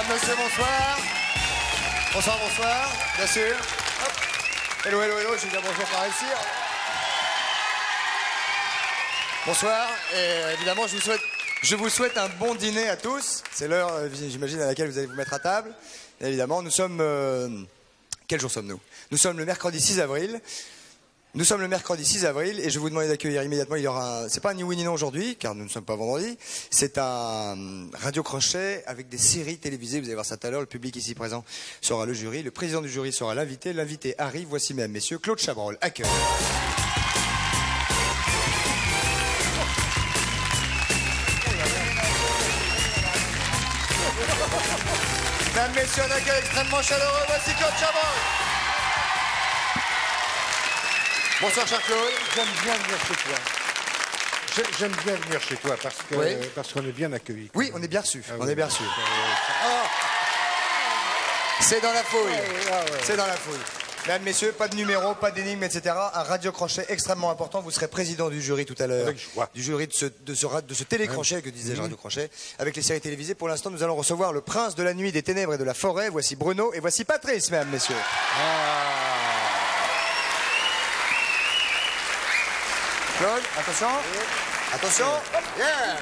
monsieur, bonsoir. Bonsoir, bonsoir, bien sûr. Hop. Hello, hello, hello, je vais dire bonjour par ici. Bonsoir, et évidemment, je vous souhaite un bon dîner à tous. C'est l'heure, j'imagine, à laquelle vous allez vous mettre à table. Et évidemment, nous sommes... Quel jour sommes-nous? Nous sommes le mercredi 6 avril. Nous sommes le mercredi 6 avril et je vais vous demander d'accueillir immédiatement. Il y aura c'est pas un ni oui ni non aujourd'hui, car nous ne sommes pas vendredi. C'est un radio crochet avec des séries télévisées. Vous allez voir ça tout à l'heure. Le public ici présent sera le jury. Le président du jury sera l'invité. L'invité arrive. Voici mesdames, messieurs, Claude Chabrol. Accueil. Mesdames, messieurs, un accueil extrêmement chaleureux. Voici Claude Chabrol. Bonsoir, cher Claude. J'aime bien venir chez toi. J'aime bien venir chez toi parce qu'on est bien accueillis. Oui, on est bien reçus. Ah, on oui. est bien reçus. C'est dans la fouille. C'est dans la fouille. Mesdames, messieurs, pas de numéro, pas d'énigme, etc. Un radio crochet extrêmement important. Vous serez président du jury tout à l'heure. Avec joie. Du jury de ce télécrochet, que disais-je, radio crochet, avec les séries télévisées. Pour l'instant, nous allons recevoir le prince de la nuit, des ténèbres et de la forêt. Voici Bruno et voici Patrice, mesdames, messieurs. Claude, attention. Attention. Yeah.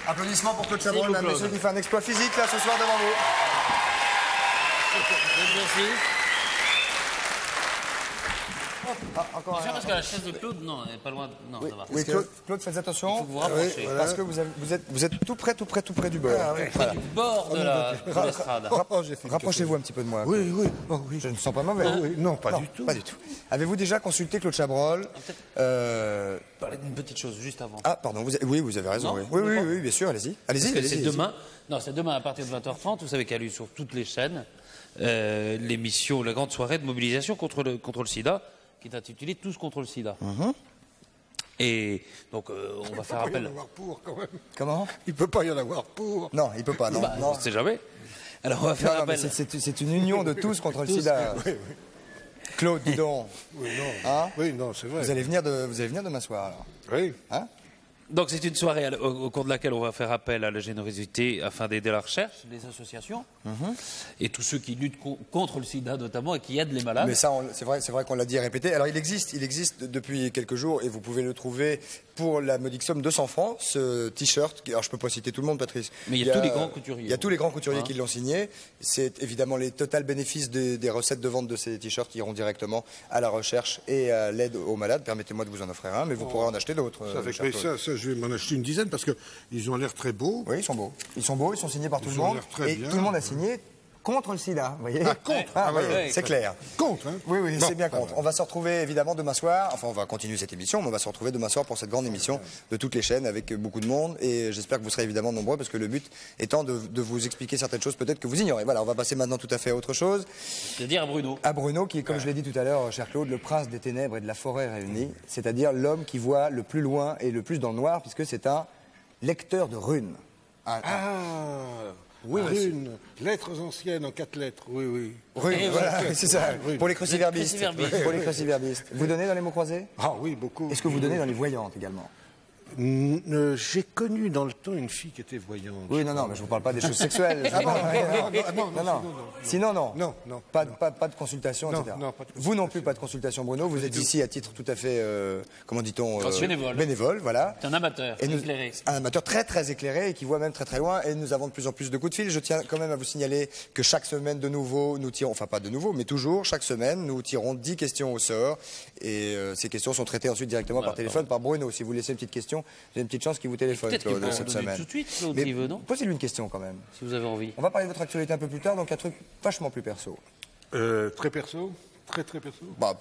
Applaudissements pour Claude Chabrol, mesdames, messieurs, qui fait un exploit physique là ce soir devant vous. Merci. Ah, encore un. Parce que la chaise de Claude, non, elle est pas loin. Non, Oui, ça va. oui, Claude, faites attention. Il faut vous rapprocher. Parce que vous êtes tout près du bord. Près du bord de l'estrade. Rapprochez-vous un petit peu de moi. Oui, oui. Oh, oui. Je ne sens pas mauvais. Oui, non, pas du tout. Pas du tout. Avez-vous déjà consulté Claude Chabrol Parler d'une petite chose juste avant. Ah, pardon, oui, vous avez raison. Non, Oui, bien sûr, allez-y. Parce que c'est demain. Non, c'est demain à partir de 20h30. Vous savez qu'il y a eu sur toutes les chaînes l'émission, la grande soirée de mobilisation contre le sida, qui est intitulée Tous contre le sida. Et donc, on va faire appel. Il peut pas y en avoir pour, quand même. Comment? Il peut pas y en avoir pour. Non, il peut pas, non. On ne sait jamais. Alors, on va faire Non, mais appel. c'est une union de tous contre le sida. Oui. Claude, dis donc. Oui, non. Hein? Oui, non, c'est vrai. Vous allez venir demain soir, alors. Oui. Hein? Donc c'est une soirée au cours de laquelle on va faire appel à la générosité afin d'aider la recherche, les associations et tous ceux qui luttent contre le sida notamment et qui aident les malades. Mais ça, c'est vrai qu'on l'a dit et répété. Alors il existe depuis quelques jours et vous pouvez le trouver pour la modique somme de 200 francs, ce t-shirt. Alors je peux pas citer tout le monde, Patrice. Mais il y a tous les grands couturiers. Il y a tous les grands couturiers qui l'ont signé. C'est évidemment les total bénéfices des recettes de vente de ces t-shirts qui iront directement à la recherche et à l'aide aux malades. Permettez-moi de vous en offrir un, mais vous pourrez en acheter d'autres. Ça fait plaisir. Ça, je vais m'en acheter une dizaine parce qu'ils ont l'air très beaux. Oui, ils sont beaux. Ils sont signés par tout le ont monde. l'air très Et bien. tout le monde a signé contre le sida, vous voyez. Ah, contre. Ah, oui, ouais. c'est clair. Contre, hein. Oui, Bon, c'est bien contre. On va se retrouver évidemment demain soir. Enfin, on va continuer cette émission, mais on va se retrouver demain soir pour cette grande émission de toutes les chaînes avec beaucoup de monde. Et j'espère que vous serez évidemment nombreux parce que le but étant de vous expliquer certaines choses peut-être que vous ignorez. Voilà, on va passer maintenant tout à fait à autre chose. C'est-à-dire à Bruno. À Bruno, qui est, comme je l'ai dit tout à l'heure, cher Claude, le prince des ténèbres et de la forêt réunis. C'est-à-dire l'homme qui voit le plus loin et le plus dans le noir, puisque c'est un lecteur de runes. Oui, runes. Lettres anciennes en 4 lettres. Oui, oui. Runes, voilà, c'est ça. Oui. Pour les cruciverbistes. Cruciverbistes. Pour les cruciverbistes. Vous donnez dans les mots croisés? Ah oui, beaucoup. Est-ce que vous donnez dans les voyantes également? J'ai connu dans le temps une fille qui était voyante. Oui, non, mais je vous parle pas des choses sexuelles. Non. Sinon, non. Non. Pas de consultation, Non, etc. non, pas de Vous non plus, pas de consultation, Bruno. Vous êtes ici à titre tout à fait, comment dit-on Bénévole. Bénévole, voilà. C'est un amateur, éclairé. Un amateur très très éclairé et qui voit même très très loin. Et nous avons de plus en plus de coups de fil. Je tiens quand même à vous signaler que chaque semaine de nouveau, nous tirons, enfin pas de nouveau, mais toujours, chaque semaine, nous tirons 10 questions au sort. Et ces questions sont traitées ensuite directement par téléphone par Bruno. Si vous laissez une petite question, vous avez une petite chance qu'il vous téléphone, Peut-être qu'il Claude, peut en cette donner semaine. tout de suite, Claude, Mais s'il veut, non? posez-lui une question quand même. Si vous avez envie. On va parler de votre actualité un peu plus tard, donc un truc vachement plus perso. Très perso. Très perso. Bah,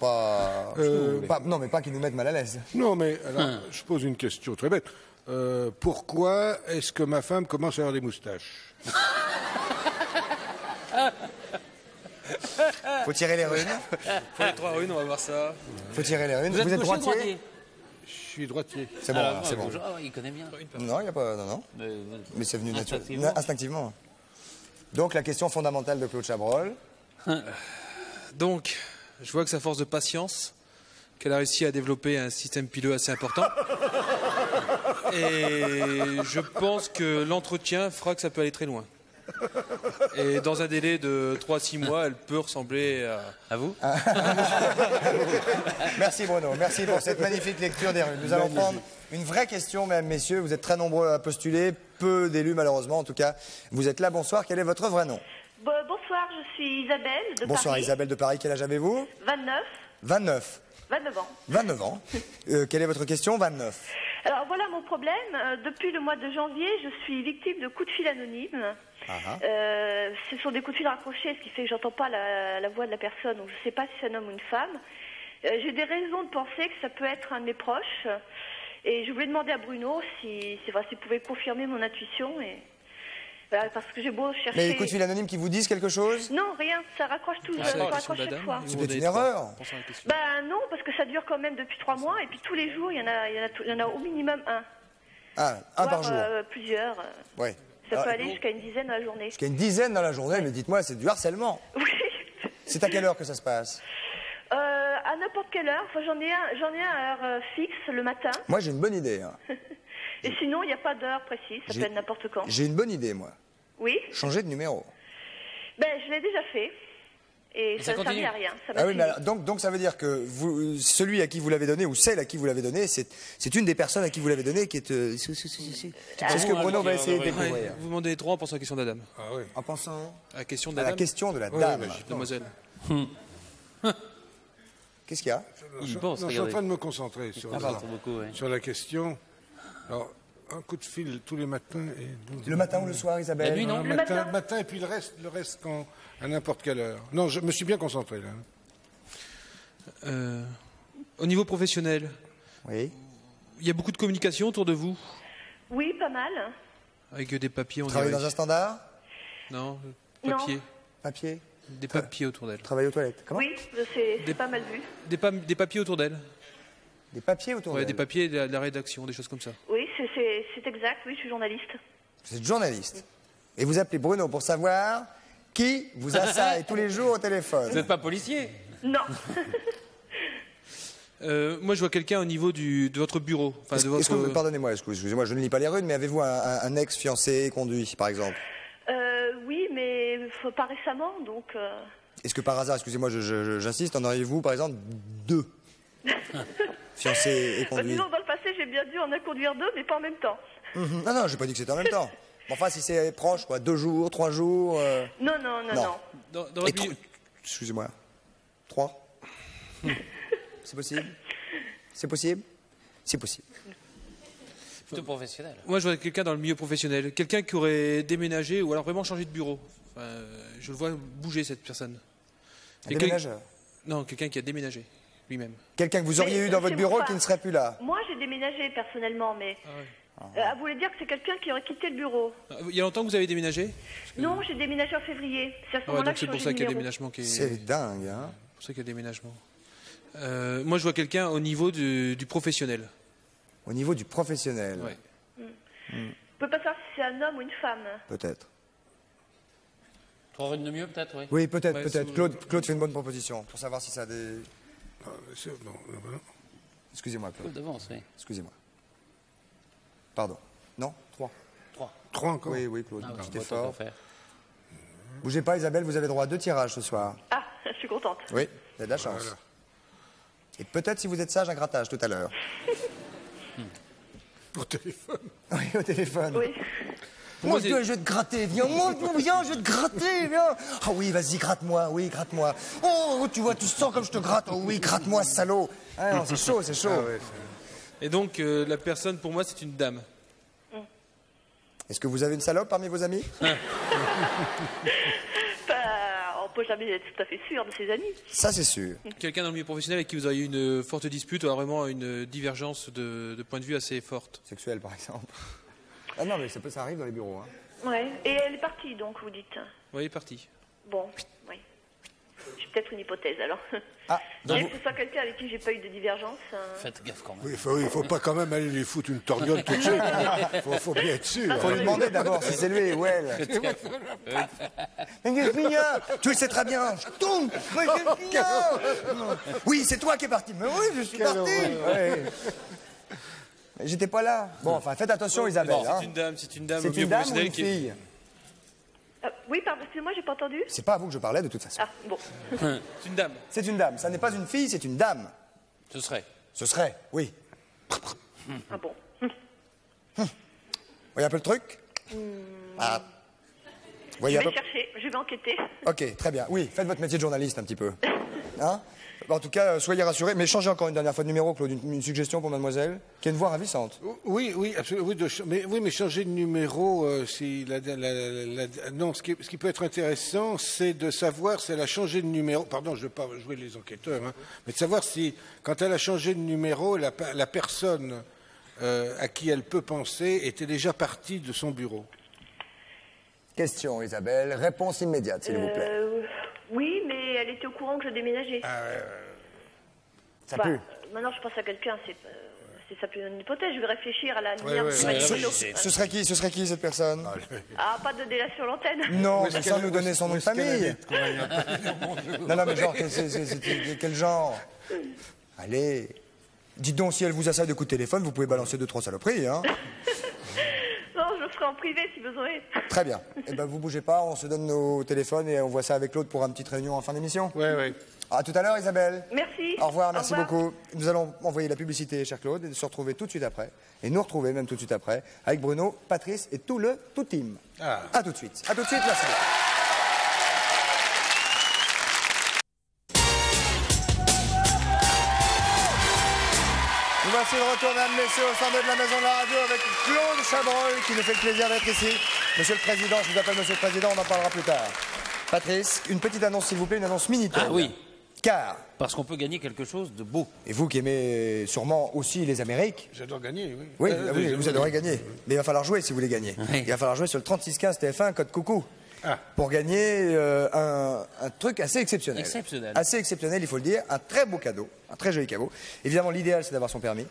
non, mais pas qu'il nous mette mal à l'aise. Non, mais alors, je pose une question très bête. Pourquoi est-ce que ma femme commence à avoir des moustaches? Faut tirer les runes. Faut les 3 runes, on va voir ça. Faut tirer les runes. Vous êtes gaucher ou droitier? droitier? Je suis droitier. C'est bon, Alors, c'est bon. Ah, il connaît bien. Non, il n'y a pas. Non. Mais c'est venu naturellement. Instinctivement. Donc, la question fondamentale de Claude Chabrol. Donc, je vois que c'est à force de patience qu'elle a réussi à développer un système pileux assez important. Et je pense que l'entretien fera que ça peut aller très loin. Et dans un délai de 3 à 6 mois, elle peut ressembler à vous. Merci Bruno, merci pour cette magnifique lecture des rues. Nous allons prendre une vraie question, mesdames, messieurs. Vous êtes très nombreux à postuler, peu d'élus malheureusement. En tout cas, vous êtes là. Bonsoir, quel est votre vrai nom? Bonsoir, je suis Isabelle de Bonsoir Paris. Isabelle de Paris, quel âge avez-vous? 29. 29. 29 ans. 29 ans. Quelle est votre question? 29. Alors voilà mon problème. Depuis le mois de janvier, je suis victime de coups de fil anonymes. Ce sont des coups de fil raccrochés, ce qui fait que j'entends pas la voix de la personne, donc je ne sais pas si c'est un homme ou une femme. J'ai des raisons de penser que ça peut être un de mes proches. Et je voulais demander à Bruno s'il pouvait confirmer mon intuition. Voilà, parce que j'ai beau chercher... Mais les coups de fil anonymes qui vous disent quelque chose? Non, rien, ça raccroche tout, ça raccroche chaque fois. C'est peut-être une erreur. Ben non, parce que ça dure quand même depuis 3 mois, et puis tous les jours, il y en a au minimum un. Ah, un par jour. Plusieurs. Ouais. Ça peut aller jusqu'à une dizaine dans la journée. Jusqu'à une dizaine dans la journée, mais dites-moi, c'est du harcèlement. Oui. C'est à quelle heure que ça se passe? À n'importe quelle heure. Enfin, j'en ai un à heure fixe le matin. Moi, j'ai une bonne idée. Hein. Et sinon, il n'y a pas d'heure précise, ça peut être n'importe quand. J'ai une bonne idée, moi. Oui. Changer de numéro. Ben, je l'ai déjà fait. Et ça ne servait à rien. Ah oui, mais alors, donc ça veut dire que celui à qui vous l'avez donné, ou celle à qui vous l'avez donné, c'est une des personnes à qui vous l'avez donné qui est... c'est ce que Bruno va essayer de découvrir. Vous demandez les 3 en pensant à la question de la dame. Ah oui. En pensant À la question de à la la dame. question de la Oui, dame. mais Demoiselle. Qu'est-ce qu'il y a? Il pense, Non, je suis en regardez. train de me concentrer sur, Beaucoup, ouais. sur la question. Alors, un coup de fil tous les matins. Et... Le matin ou le soir, Isabelle? La nuit, non? Le matin et puis le reste quand, à n'importe quelle heure. Non, je me suis bien concentré là. Au niveau professionnel, Oui. il y a beaucoup de communication autour de vous, Oui, pas mal. avec des papiers, on Vous travaillez dirait. dans un standard? Non, Non. papier. Papier? Des papiers autour d'elle. Travailler aux toilettes? Comment? Oui, c'est pas mal vu. Des papiers autour d'elle. Des papiers autour Ouais, d'elle. des papiers de la rédaction, des choses comme ça. Oui, c'est exact. Oui, je suis journaliste. Vous êtes journaliste. Et vous appelez Bruno pour savoir qui vous assaille tous les jours au téléphone. Vous n'êtes pas policier? Non. Moi, je vois quelqu'un au niveau de votre bureau. Enfin, de Est-ce que votre... vous, pardonnez-moi, excusez-moi, je ne lis pas les rues, mais avez-vous un ex fiancé conduit, par exemple? Oui, mais pas récemment, donc... Est-ce que par hasard, excusez-moi, j'insiste, en auriez-vous, par exemple, 2 fiancés et conduits? disons, dans le passé, j'ai bien dû en conduire 2, mais pas en même temps. Non, non, j'ai pas dit que c'était en même temps. Enfin, si c'est proche, quoi, 2 jours, 3 jours... Non. Dans Et votre milieu- excusez-moi, 3? C'est possible? C'est possible? C'est possible. Plutôt professionnel. Moi, je vois quelqu'un dans le milieu professionnel. Quelqu'un qui aurait déménagé ou alors vraiment changé de bureau. Enfin, je le vois bouger, cette personne. Un Quelqu'un- déménageur. Non, quelqu'un qui a déménagé lui-même. Quelqu'un que vous auriez Mais eu dans votre c'est bureau pas- qui ne serait plus là. Moi, j'ai déménagé personnellement, mais... vous voulez dire que c'est quelqu'un qui aurait quitté le bureau? Il y a longtemps que vous avez déménagé? Non, j'ai déménagé en février. C'est à ce Ah ouais, moment-là donc que c'est j'ai pour changé ça de qu'il y a numéro. déménagement qui est... C'est dingue, hein? pour ça qu'il y a déménagement. Moi, je vois quelqu'un au niveau du professionnel. Au niveau du professionnel, Ouais. Je peux pas savoir si c'est un homme ou une femme. peut-être. 3 rues de mieux, peut-être, oui. Oui, peut-être, Ouais, peut-être. c'est- Claude fait une bonne proposition pour savoir si ça a des... Ah, non, voilà. Excusez-moi, Claude. D'avance, oui. Excusez-moi. Pardon. Non? 3. 3 encore. Oui, oui, Claude. Ah, Petit on va effort. encore faire. Bougez pas, Isabelle, vous avez droit à 2 tirages ce soir. Ah, je suis contente. Oui, vous avez de la chance. Voilà. Et peut-être, si vous êtes sage, un grattage tout à l'heure. Au téléphone. Oui, au téléphone. Oui. Mon Dieu, je vais te gratter, viens, viens, je vais te gratter, viens. Ah oui, vas-y, gratte-moi, oui, gratte-moi. Oh, tu vois, tu sens comme je te gratte. Oh oui, gratte-moi, salaud. Ah non, c'est chaud, c'est chaud. Ah ouais, Et donc, la personne, pour moi, c'est une dame. Est-ce que vous avez une salope parmi vos amis? On peut jamais être tout à fait sûr de ses amis. Ça, c'est sûr. Quelqu'un dans le milieu professionnel avec qui vous auriez eu une forte dispute ou alors vraiment une divergence de point de vue assez forte. Sexuel, par exemple. Ah non, mais ça arrive dans les bureaux. Hein. Ouais. Et elle est partie, donc, vous dites. Oui, il est parti. Bon, oui. J'ai peut-être une hypothèse, alors. Ah, donc Que ce soit quelqu'un avec qui j'ai pas eu de divergence. Faites gaffe quand même. Oui, il faut pas quand même aller lui foutre une torgnole tout de suite. Faut bien être sûr. faut lui demander d'abord si c'est lui ou elle. Mais qu'est-ce qu'il y a? Tu le sais très bien. Je tombe. Mais qu'est-ce qu'il y a? Oui, c'est toi qui es parti. Mais oui, je suis parti. Ouais. Mais j'étais pas là. Bon, enfin, faites attention, Isabelle. Bon, hein. c'est une dame au C'est milieu une dame ou professionnel une qui est... fille? Oui, pardon, excusez-moi, j'ai pas entendu. C'est pas à vous que je parlais de toute façon. Ah, bon. C'est une dame. C'est une dame. Ça n'est pas une fille, c'est une dame. Ce serait. Ce serait, oui. Ah bon. Vous voyez un peu le truc Ah. Vous voyez Je un vais peu... chercher, je vais enquêter. Ok, très bien. Oui, faites votre métier de journaliste un petit peu. Hein? En tout cas, soyez rassurés. Mais changez encore une dernière fois de numéro, Claude. Une suggestion pour mademoiselle, qui a une voix ravissante. Oui, absolument. Oui, mais changer de numéro, non, ce qui peut être intéressant, c'est de savoir si elle a changé de numéro. Pardon, je ne veux pas jouer les enquêteurs, hein, mais de savoir si, quand elle a changé de numéro, la personne à qui elle peut penser était déjà partie de son bureau. Question, Isabelle. Réponse immédiate, s'il vous plaît. Oui, mais elle était au courant que je déménageais. Ça pue. Maintenant, je pense à quelqu'un, c'est ça plus une hypothèse. Je vais réfléchir à la lumière ouais, du Matigolo. Ce serait qui, cette personne? Ah, pas de délai sur l'antenne. Non, mais sans nous donner son nom de famille. Non, mais genre, c'est quel genre? Allez. Dites donc, si elle vous assaille de coups de téléphone, vous pouvez balancer 2-3 saloperies, hein? Non, je le ferai en privé si besoin est. Très bien. Eh ben, vous bougez pas, on se donne nos téléphones et on voit ça avec l'autre pour une petite réunion en fin d'émission. Oui. À tout à l'heure, Isabelle. Merci. Au revoir, merci beaucoup. Nous allons envoyer la publicité, cher Claude, et se retrouver tout de suite après, et nous retrouver même tout de suite après, avec Bruno, Patrice et tout team. À tout de suite. À tout de suite, merci. Nous voici de retour, mesdames, messieurs, au sommet de la maison de la radio avec Claude Chabrol, qui nous fait le plaisir d'être ici. Monsieur le Président, je vous appelle Monsieur le Président, on en parlera plus tard. Patrice, une petite annonce, s'il vous plaît, une annonce Minitel. Ah oui. Car, Parce qu'on peut gagner quelque chose de beau. et vous qui aimez sûrement aussi les Amériques, J'adore gagner, oui. oui, vous adorez gagner. Mais il va falloir jouer si vous voulez gagner. Oui. Il va falloir jouer sur le 3615 TF1 code coucou. Pour gagner un truc assez exceptionnel. Exceptionnel. Assez exceptionnel, il faut le dire. Un très beau cadeau, un très joli cadeau. Évidemment, l'idéal, c'est d'avoir son permis.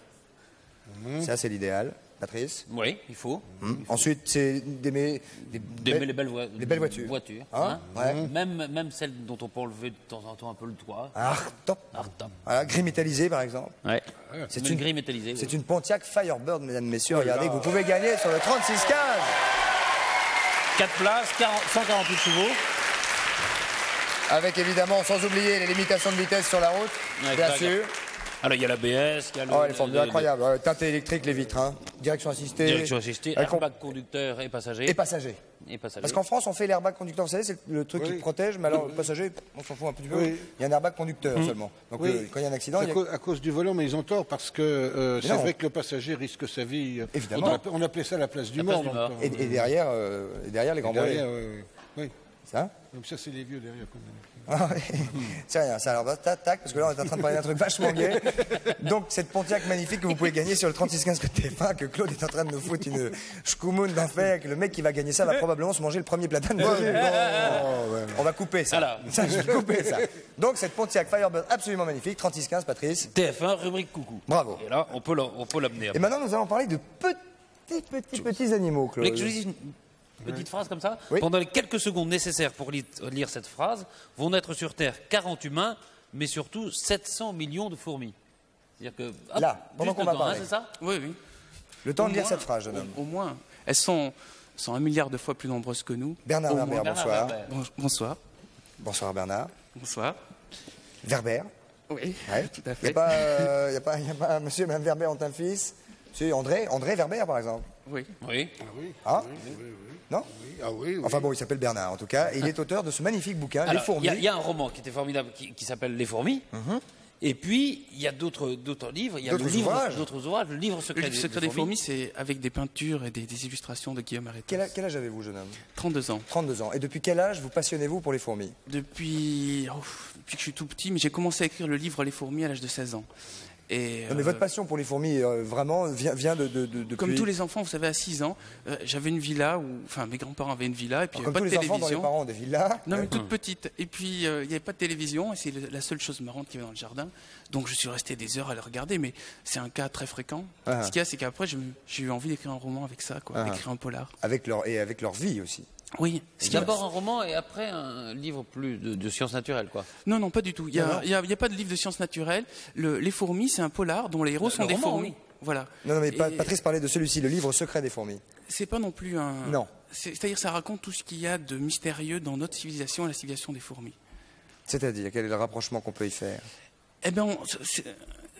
Ça, c'est l'idéal. Patrice. Oui, il faut. Ensuite, c'est d'aimer D'aimer les belles voitures. Hein ouais. Même celles dont on peut enlever de temps en temps un peu le toit. Ah, top. Top. Voilà, gris métallisé, par exemple. Ouais. C'est une une grille métallisée. C'est une Pontiac Firebird, mesdames, messieurs. Regardez, que vous pouvez gagner sur le 3615. 4 places, 148 chevaux. Avec évidemment, sans oublier les limitations de vitesse sur la route, Ouais, bien ça, sûr. Alors il y a l'ABS, il y a le. Oh, elle est formidable, incroyable. Ouais, teinté électrique, les vitres, hein. Direction assistée. Direction assistée, Avec airbag conducteur et passager. Et passager. Et passager. Parce qu'en France, on fait l'airbag conducteur, vous savez, c'est le truc qui protège, mais alors le passager, on s'en fout un petit peu. Oui. Il y a un airbag conducteur seulement. Donc quand il y a un accident, il y a... À cause du volant, mais ils ont tort parce que c'est non. vrai que le passager risque sa vie. Évidemment. On appelait ça la place du La place mort. du dans mort. le temps. Et derrière, les grands Derrière, volets. oui. Ça Donc ça, c'est les vieux derrière. quand même. Ah ouais. C'est rien, ça alors tac, tac, parce que là on est en train de parler d'un truc vachement gay. Donc cette Pontiac magnifique que vous pouvez gagner sur le 3615 de TF1, que Claude est en train de nous foutre une schkoumoun d'enfer, que le mec qui va gagner ça va probablement se manger le premier platane. On va couper ça. Voilà. Ça, je vais couper ça. Donc cette Pontiac Firebird absolument magnifique, 3615 Patrice. TF1, rubrique coucou. Bravo. Et là, on peut l'amener. Et maintenant nous allons parler de petits animaux, Vous voulez Claude. que je vous dise une petite phrase comme ça? Oui. Pendant les quelques secondes nécessaires pour lire cette phrase, vont naître sur Terre 40 humains, mais surtout 700 millions de fourmis. C'est-à-dire que. hop, Là, pendant juste qu'on le va temps, parler. c'est ça? Oui, oui. Le temps Au de lire moins, cette phrase, jeune homme. Au moins. Elles sont 1 milliard de fois plus nombreuses que nous. Bernard Au Werber, moins. bonsoir. Werber. Bonsoir. Bonsoir Bernard. Bonsoir. Werber. Oui, Ouais. tout à Il fait. n'y a pas monsieur et madame Werber ont un fils. C'est André Werber, par exemple. Oui. Oui. Hein Non Ah oui, oui. Enfin bon, il s'appelle Bernard, en tout cas. Et il est auteur de ce magnifique bouquin, Les Alors, fourmis. il y a un roman qui était formidable qui s'appelle Les fourmis. Et puis, il y a d'autres livres. Il y a D'autres le livre, ouvrages. d'autres ouvrages. Le livre secret, Le secret des fourmis, c'est avec des peintures et des illustrations de Guillaume Aretas. Quel âge avez-vous, jeune homme 32 ans. 32 ans. Et depuis quel âge vous passionnez-vous pour les fourmis Depuis que je suis tout petit, mais j'ai commencé à écrire le livre Les fourmis à l'âge de 16 ans. Et, Non, mais votre passion pour les fourmis, vraiment, vient de comme tous les enfants, vous savez, à 6 ans, j'avais une villa enfin, mes grands-parents avaient une villa, et puis il n'y Comme avait tous pas les de enfants dans les télévision. parents ont des villas. Non, mais toute petite. Et puis, il n'y avait pas de télévision, et c'est la seule chose marrante qu'il y avait dans le jardin. Donc, je suis resté des heures à le regarder, mais c'est un cas très fréquent. Ce qu'il y a, c'est qu'après, j'ai eu envie d'écrire un roman avec ça, d'écrire un polar. Avec leur vie aussi. Oui. D'abord un roman et après un livre plus de sciences naturelles, quoi. Non, pas du tout. Il n'y a pas de livre de sciences naturelles. Les fourmis, c'est un polar dont les héros sont des roman, fourmis. oui. Voilà. Non, mais Et Patrice parlait de celui-ci, le livre secret des fourmis. c'est pas non plus un. Non. C'est-à-dire ça raconte tout ce qu'il y a de mystérieux dans notre civilisation, la civilisation des fourmis. C'est-à-dire, quel est le rapprochement qu'on peut y faire? Eh bien,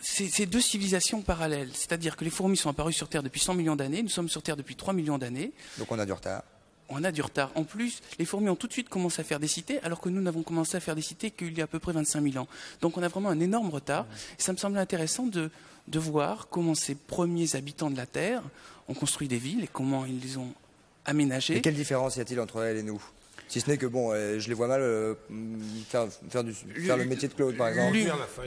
c'est deux civilisations parallèles. C'est-à-dire que les fourmis sont apparues sur Terre depuis 100 millions d'années, nous sommes sur Terre depuis 3 millions d'années. Donc on a du retard. On a du retard. En plus, les fourmis ont tout de suite commencé à faire des cités, alors que nous n'avons commencé à faire des cités qu'il y a à peu près 25 000 ans. Donc on a vraiment un énorme retard. Et ça me semblait intéressant de voir comment ces premiers habitants de la Terre ont construit des villes et comment ils les ont aménagées. Et quelle différence y a-t-il entre elles et nous? Si ce n'est que, bon, je les vois mal faire le métier de Claude, par exemple,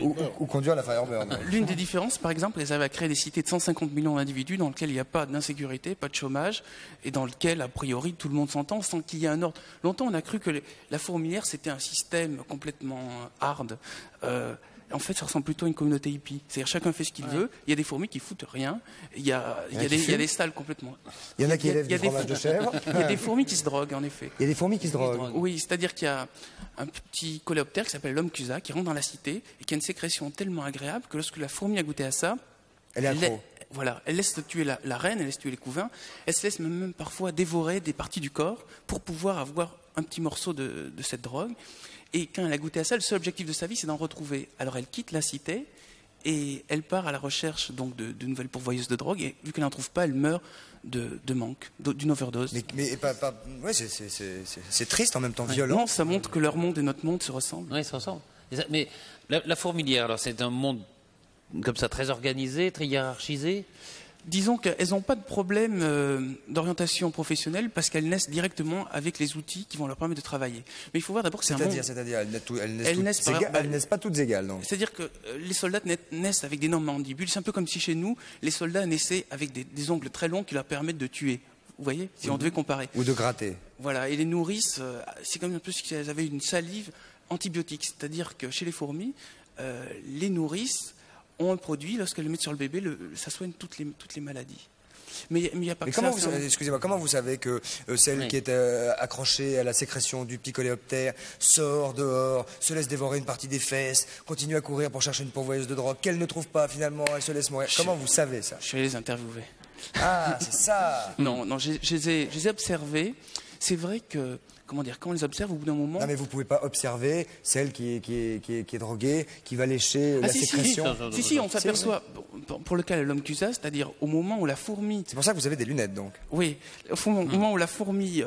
ou conduire la Firebird. L'une des différences, par exemple, elles avaient créé des cités de 150 millions d'individus dans lesquelles il n'y a pas d'insécurité, pas de chômage, et dans lesquelles, a priori, tout le monde s'entend sans qu'il y ait un ordre. Longtemps, on a cru que la fourmilière, c'était un système complètement hard. En fait, ça ressemble plutôt à une communauté hippie. C'est-à-dire chacun fait ce qu'il veut. Il y a des fourmis qui foutent rien. Il y a des stalles complètement. Il y en a qui élèvent du fromage de chèvre. Il y a des fourmis qui se droguent, en effet. Il y a des fourmis qui se droguent. Oui, c'est-à-dire qu'il y a un petit coléoptère qui s'appelle l'homme Cusa qui rentre dans la cité et qui a une sécrétion tellement agréable que lorsque la fourmi a goûté à ça, elle est accro. Voilà, elle laisse tuer la reine, elle laisse tuer les couvains. Elle se laisse même parfois dévorer des parties du corps pour pouvoir avoir un petit morceau de cette drogue. Et quand elle a goûté à ça, le seul objectif de sa vie, c'est d'en retrouver. Alors elle quitte la cité et elle part à la recherche donc de nouvelles pourvoyeuses de drogue. Et vu qu'elle n'en trouve pas, elle meurt de manque, d'une overdose. Ouais, c'est triste en même temps, violent. Non, ça montre que leur monde et notre monde se ressemblent. Oui, ils se ressemblent. Mais la fourmilière, alors c'est un monde comme ça très organisé, très hiérarchisé. Disons qu'elles n'ont pas de problème d'orientation professionnelle parce qu'elles naissent directement avec les outils qui vont leur permettre de travailler. Mais il faut voir d'abord que c'est un monde... C'est-à-dire, elles naissent pas toutes égales, non? C'est-à-dire que les soldats naissent avec d'énormes mandibules. C'est un peu comme si chez nous, les soldats naissaient avec des ongles très longs qui leur permettent de tuer. Vous voyez, si on devait comparer. Ou de gratter. Voilà, et les nourrices, c'est comme un peu si elles avaient une salive antibiotique. C'est-à-dire que chez les fourmis, les nourrices ont un produit, lorsqu'elles le mettent sur le bébé, ça soigne toutes les maladies. Mais il n'y a pas que ça. Excusez-moi, comment vous savez que celle qui est accrochée à la sécrétion du petit coléoptère sort dehors, se laisse dévorer une partie des fesses, continue à courir pour chercher une pourvoyeuse de drogue, qu'elle ne trouve pas finalement, elle se laisse mourir? Comment vous savez ça? Je suis allé les interviewer. Ah, c'est ça. Non, je les ai observés. C'est vrai que, comment dire, quand on les observe, au bout d'un moment... Non, mais vous ne pouvez pas observer celle qui est droguée, qui va lécher la sécrétion. Si, on s'aperçoit, pour le cas de l'homme Cusa, c'est-à-dire au moment où la fourmi... C'est pour ça que vous avez des lunettes, donc. Oui, au moment où la fourmi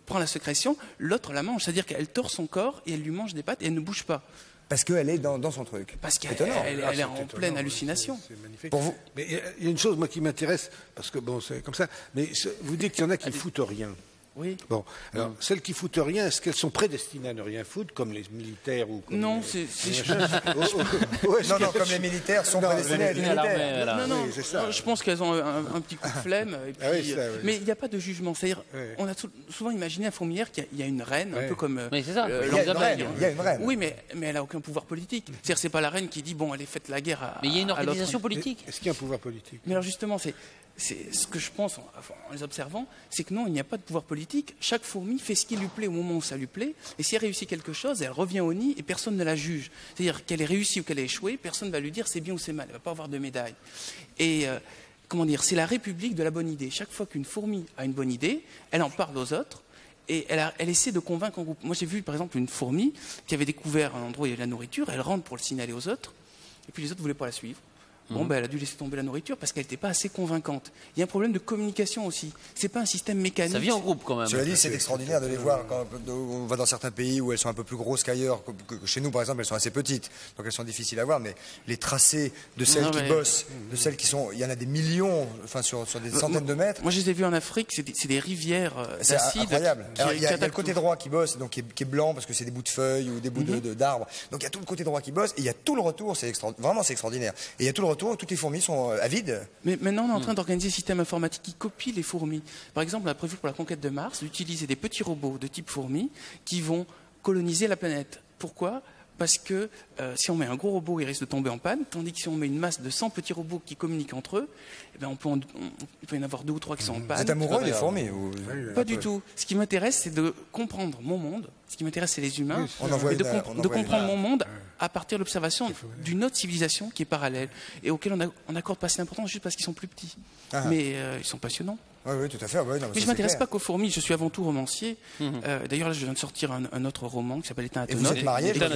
prend la sécrétion, l'autre la mange, c'est-à-dire qu'elle tord son corps et elle lui mange des pattes et elle ne bouge pas. Parce qu'elle est dans son truc. Parce qu'elle est en pleine hallucination. C'est magnifique. Pour vous. Mais il y a une chose, moi, qui m'intéresse, parce que, bon, c'est comme ça, mais vous dites qu'il y en a qui foutent rien. Oui. Bon, alors, celles qui foutent rien, est-ce qu'elles sont prédestinées à ne rien foutre, comme les militaires ou comme Non, non, comme les militaires sont prédestinés à être militaires. Non, je pense qu'elles ont un petit coup de flemme. Et puis, mais il n'y a pas de jugement. C'est-à-dire, on a souvent imaginé à fourmilière qu'il y a une reine, un peu comme c'est ça. Il y a une reine. Oui, mais elle n'a aucun pouvoir politique. C'est-à-dire, c'est pas la reine qui dit, bon, allez, faites la guerre à Mais il y a une organisation politique. Est-ce qu'il y a un pouvoir politique? Mais alors justement, c'est ce que je pense en les observant, c'est que non, il n'y a pas de pouvoir politique. Chaque fourmi fait ce qui lui plaît au moment où ça lui plaît, et si elle réussit quelque chose, elle revient au nid et personne ne la juge. C'est-à-dire qu'elle ait réussi ou qu'elle ait échoué, personne ne va lui dire c'est bien ou c'est mal. Elle ne va pas avoir de médaille. Et comment dire, c'est la république de la bonne idée. Chaque fois qu'une fourmi a une bonne idée, elle en parle aux autres. Et elle essaie de convaincre en groupe. Moi, j'ai vu, par exemple, une fourmi qui avait découvert un endroit où il y avait de la nourriture. Elle rentre pour le signaler aux autres. Et puis les autres ne voulaient pas la suivre. Bon, elle a dû laisser tomber la nourriture parce qu'elle n'était pas assez convaincante. Il y a un problème de communication aussi. C'est pas un système mécanique. Ça vit en groupe quand même. Cela dit, c'est extraordinaire de les voir quand on va dans certains pays où elles sont un peu plus grosses qu'ailleurs. Chez nous, par exemple, elles sont assez petites, donc elles sont difficiles à voir. Mais les tracés de celles qui bossent, de celles qui sont, il y en a des millions, enfin sur des centaines de mètres. Moi, je les ai vues en Afrique. C'est des rivières c'est d'acide. Incroyable. Il y a le côté droit qui bosse, donc qui est blanc parce que c'est des bouts de feuilles ou des bouts d'arbres. Donc il y a tout le côté droit qui bosse et il y a tout le retour. Vraiment, c'est extraordinaire. Et il y a tout le retour. Toutes les fourmis sont avides. Mais maintenant, on est en train d'organiser un système informatique qui copie les fourmis. Par exemple, on a prévu pour la conquête de Mars d'utiliser des petits robots de type fourmi qui vont coloniser la planète. Pourquoi ? Parce que si on met un gros robot, il risque de tomber en panne, tandis que si on met une masse de 100 petits robots qui communiquent entre eux, eh bien il peut y en avoir 2 ou 3 qui sont en panne. Vous êtes amoureux des fourmis Pas du tout. Ce qui m'intéresse, c'est de comprendre mon monde. Ce qui m'intéresse, c'est les humains. Et de comprendre mon monde à partir de l'observation d'une autre civilisation qui est parallèle et auquel on n'accorde pas assez d'importance juste parce qu'ils sont plus petits. Mais ils sont passionnants. Oui, tout à fait. Ouais, non, mais je ne m'intéresse pas qu'aux fourmis, je suis avant tout romancier. D'ailleurs, là, je viens de sortir un autre roman qui s'appelle Éteint à Et vous êtes marié, je vois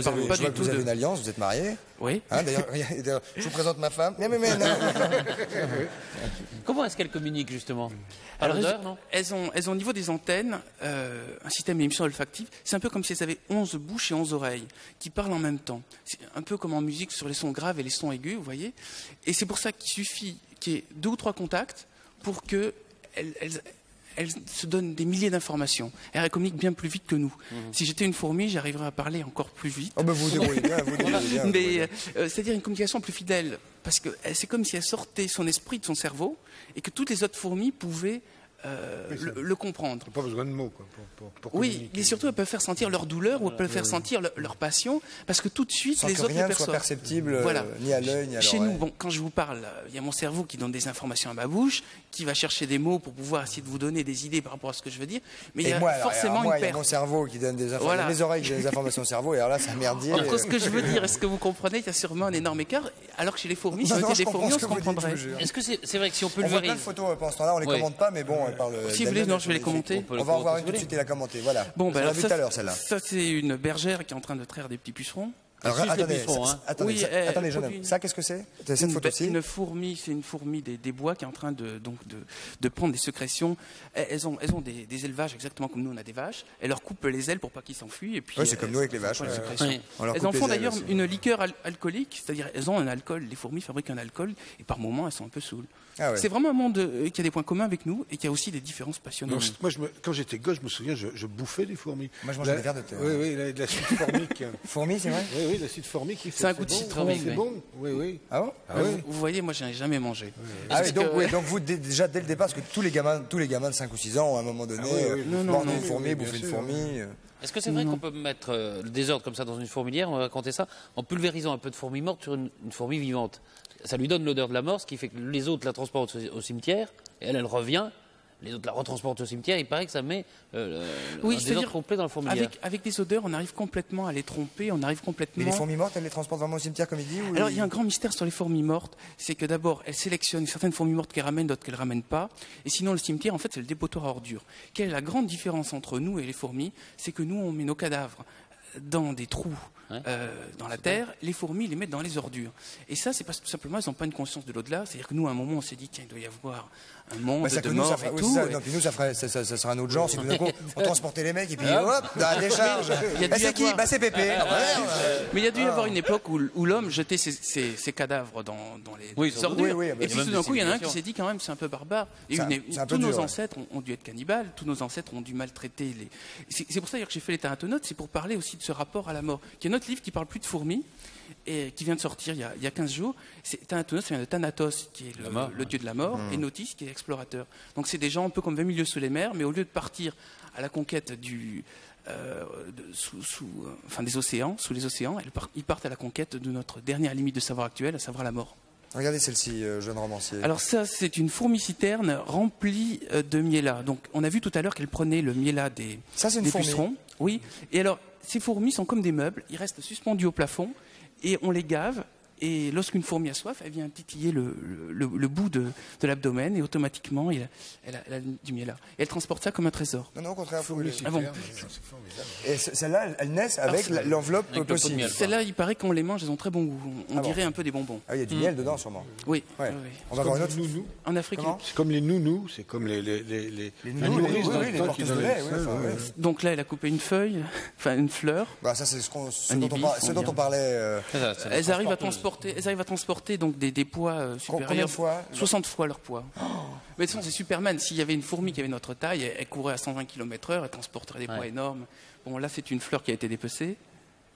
que vous avez une alliance, vous êtes marié. Oui. Hein, d'ailleurs, je vous présente ma femme. Mais non. Comment est-ce qu'elles communiquent, justement? Alors, non elles ont au niveau des antennes un système d'émission olfactive. C'est un peu comme si elles avaient 11 bouches et 11 oreilles qui parlent en même temps. C'est un peu comme en musique sur les sons graves et les sons aigus, vous voyez. Et c'est pour ça qu'il suffit qu'il y ait 2 ou 3 contacts pour que elles se donnent des milliers d'informations. Elles communiquent bien plus vite que nous. Si j'étais une fourmi, j'arriverais à parler encore plus vite. Oh ben vous débrouillez bien, Mais c'est-à-dire une communication plus fidèle, parce que c'est comme si elle sortait son esprit de son cerveau et que toutes les autres fourmis pouvaient le comprendre. Pas besoin de mots, quoi, pour oui, communiquer. et surtout elles peuvent faire sentir leur douleur ou elles peuvent faire sentir leur passion, parce que tout de suite sans les que autres rien le ne soit perçoivent. perceptible, Voilà. Ni à l'œil, ni à l'oreille. Chez nous, bon, quand je vous parle, il y a mon cerveau qui donne des informations à ma bouche, qui va chercher des mots pour pouvoir essayer de vous donner des idées par rapport à ce que je veux dire. Mais il y a forcément une il y a perte. mon cerveau qui donne des informations, Voilà. mes oreilles qui donnent des informations au cerveau, et alors là, c'est un merdier. Entre ce que je veux dire et ce que vous comprenez, il y a sûrement un énorme écart. Alors que chez les fourmis, si on était des fourmis, on se comprendrait. Est-ce que c'est vrai que si on peut On le voit voir... plein de photos pendant ce temps-là, on les commente pas, mais bon, on parle. Si vous voulez, non, je vais les commenter. On va en voir une tout de suite et la commenter. Voilà. Bon, on l'a vu tout à l'heure, ça, celle-là. ça c'est une bergère qui est en train de traire des petits pucerons. Alors, suce les attendez, pucerons, hein. attendez, Oui, attendez, jeune produit- homme. Ça, qu'est-ce que c'est cette photo-ci? Une fourmi, c'est une fourmi des bois qui est en train de prendre des sécrétions. Elles ont des élevages exactement comme nous, on a des vaches. Elles leur coupent les ailes pour pas qu'ils s'enfuient. Et puis, Oui, c'est comme nous avec les vaches. prennent ouais. des sécrétions. Oui. On leur Elles en coupe font les ailes d'ailleurs aussi. une liqueur alcoolique, c'est-à-dire elles ont un alcool. Les fourmis fabriquent un alcool et par moments elles sont un peu saoules. Ah ouais. C'est vraiment un monde qui a des points communs avec nous et qui a aussi des différences passionnantes. Non, moi, quand j'étais gosse, je me souviens, je bouffais des fourmis. Moi, je mangeais des vers de terre. Oui, oui, de l'acide formique. Fourmi, c'est vrai? Oui, oui, l'acide formique. C'est un goût de citron, C'est oui. bon, oui, oui. Ah bon? Ah oui. Vous voyez, moi, je n'en ai jamais mangé. Ah oui, donc, que- donc vous, déjà dès le départ, parce que tous les gamins de 5 ou 6 ans, à un moment donné, Non, mordre non, une fourmi, oui, bouffer bien une sûr. fourmi. Est-ce que c'est vrai qu'on peut mettre le désordre comme ça dans une fourmilière, on va raconter ça, en pulvérisant un peu de fourmis mortes sur une fourmi vivante? Ça lui donne l'odeur de la mort, ce qui fait que les autres la transportent au cimetière, et elle revient, les autres la retransportent au cimetière, il paraît que ça met Oui, un désordre c'est-à-dire, complet dans la fourmilière. avec des odeurs, on arrive complètement à les tromper, on arrive complètement... Mais les fourmis mortes, elles les transportent vraiment au cimetière, comme il dit ou Alors, il y a un grand mystère sur les fourmis mortes, c'est que d'abord, elles sélectionnent certaines fourmis mortes qu'elles ramènent, d'autres qu'elles ne ramènent pas. Et sinon, le cimetière, en fait, c'est le dépotoir à ordures. Quelle est la grande différence entre nous et les fourmis? C'est que nous, on met nos cadavres dans des trous dans la terre, les fourmis les mettent dans les ordures. Et ça, c'est parce que tout simplement, elles n'ont pas une conscience de l'au-delà. C'est-à-dire que nous, à un moment, on s'est dit, tiens, il doit y avoir un monde Bah, ça de que nous, ça morts ferait, et oui, tout. ça, non, puis nous, ça sera un autre genre. Si tout d'un coup, on transportait les mecs et puis hop, dans la décharge. Il y a Bah, dû c'est y qui? avoir- Bah, c'est Pépé. Mais il y a dû y avoir une époque où l'homme jetait ses cadavres dans les Oui, sans doute. ordures. Oui, oui, bah, et puis même tout des d'un coup, il y en a un qui civilisations. s'est dit quand même, c'est un peu barbare. Et C'est un peu tous nos dur, ouais. ancêtres ont dû être cannibales, tous nos ancêtres ont dû maltraiter les. C'est pour ça d'ailleurs que j'ai fait les Thanatonautes, c'est pour parler aussi de ce rapport à la mort. Il y a un autre livre qui parle plus de fourmis et qui vient de sortir il y a 15 jours. C'est Thanatonautes, ça vient de Thanatos, qui est le dieu de la mort, et Notis, qui est explorateur. Donc c'est des gens un peu comme 20 milieux sous les mers, mais au lieu de partir à la conquête des océans, sous les océans, ils partent à la conquête de notre dernière limite de savoir actuel, à savoir la mort. Regardez celle-ci, jeune romancier. Alors ça, c'est une fourmi-citerne remplie de miella. Donc on a vu tout à l'heure qu'elle prenait le miella des Ça, c'est une des fourmi. pucerons. Oui. Et alors, ces fourmis sont comme des meubles, ils restent suspendus au plafond et on les gave. Et lorsqu'une fourmi a soif, elle vient titiller le bout de l'abdomen et automatiquement, elle a du miella. Et elle transporte ça comme un trésor. Non, au contraire, Ah bon. Et celles-là, elles naissent avec Alors, l'enveloppe avec le pot de possible. miel. Celles-là, il paraît qu'on les mange, elles ont très bon goût. On Ah bon. dirait un peu des bonbons. Ah, il y a du miel dedans, sûrement. Oui. Ouais. oui, oui. On va voir une autre. Nounous. En Afrique, Comment C'est comme les nounous, c'est comme les nounous, nourrices oui, dans oui, le les temps porteuses qui de donnent lait, les ouais, seins, enfin, ouais. ouais. donc là, elle a coupé une feuille, enfin une fleur. Bah, ça, c'est ce Un dont ibis, ce dont on parlait. Elles arrivent à transporter donc des poids Combien supérieurs. de fois 60 fois leur poids. Mais de toute façon, c'est Superman. S'il y avait une fourmi qui avait notre taille, elle courait à 120 km/h, elle transporterait des poids Ouais. énormes. Bon, là, c'est une fleur qui a été dépecée.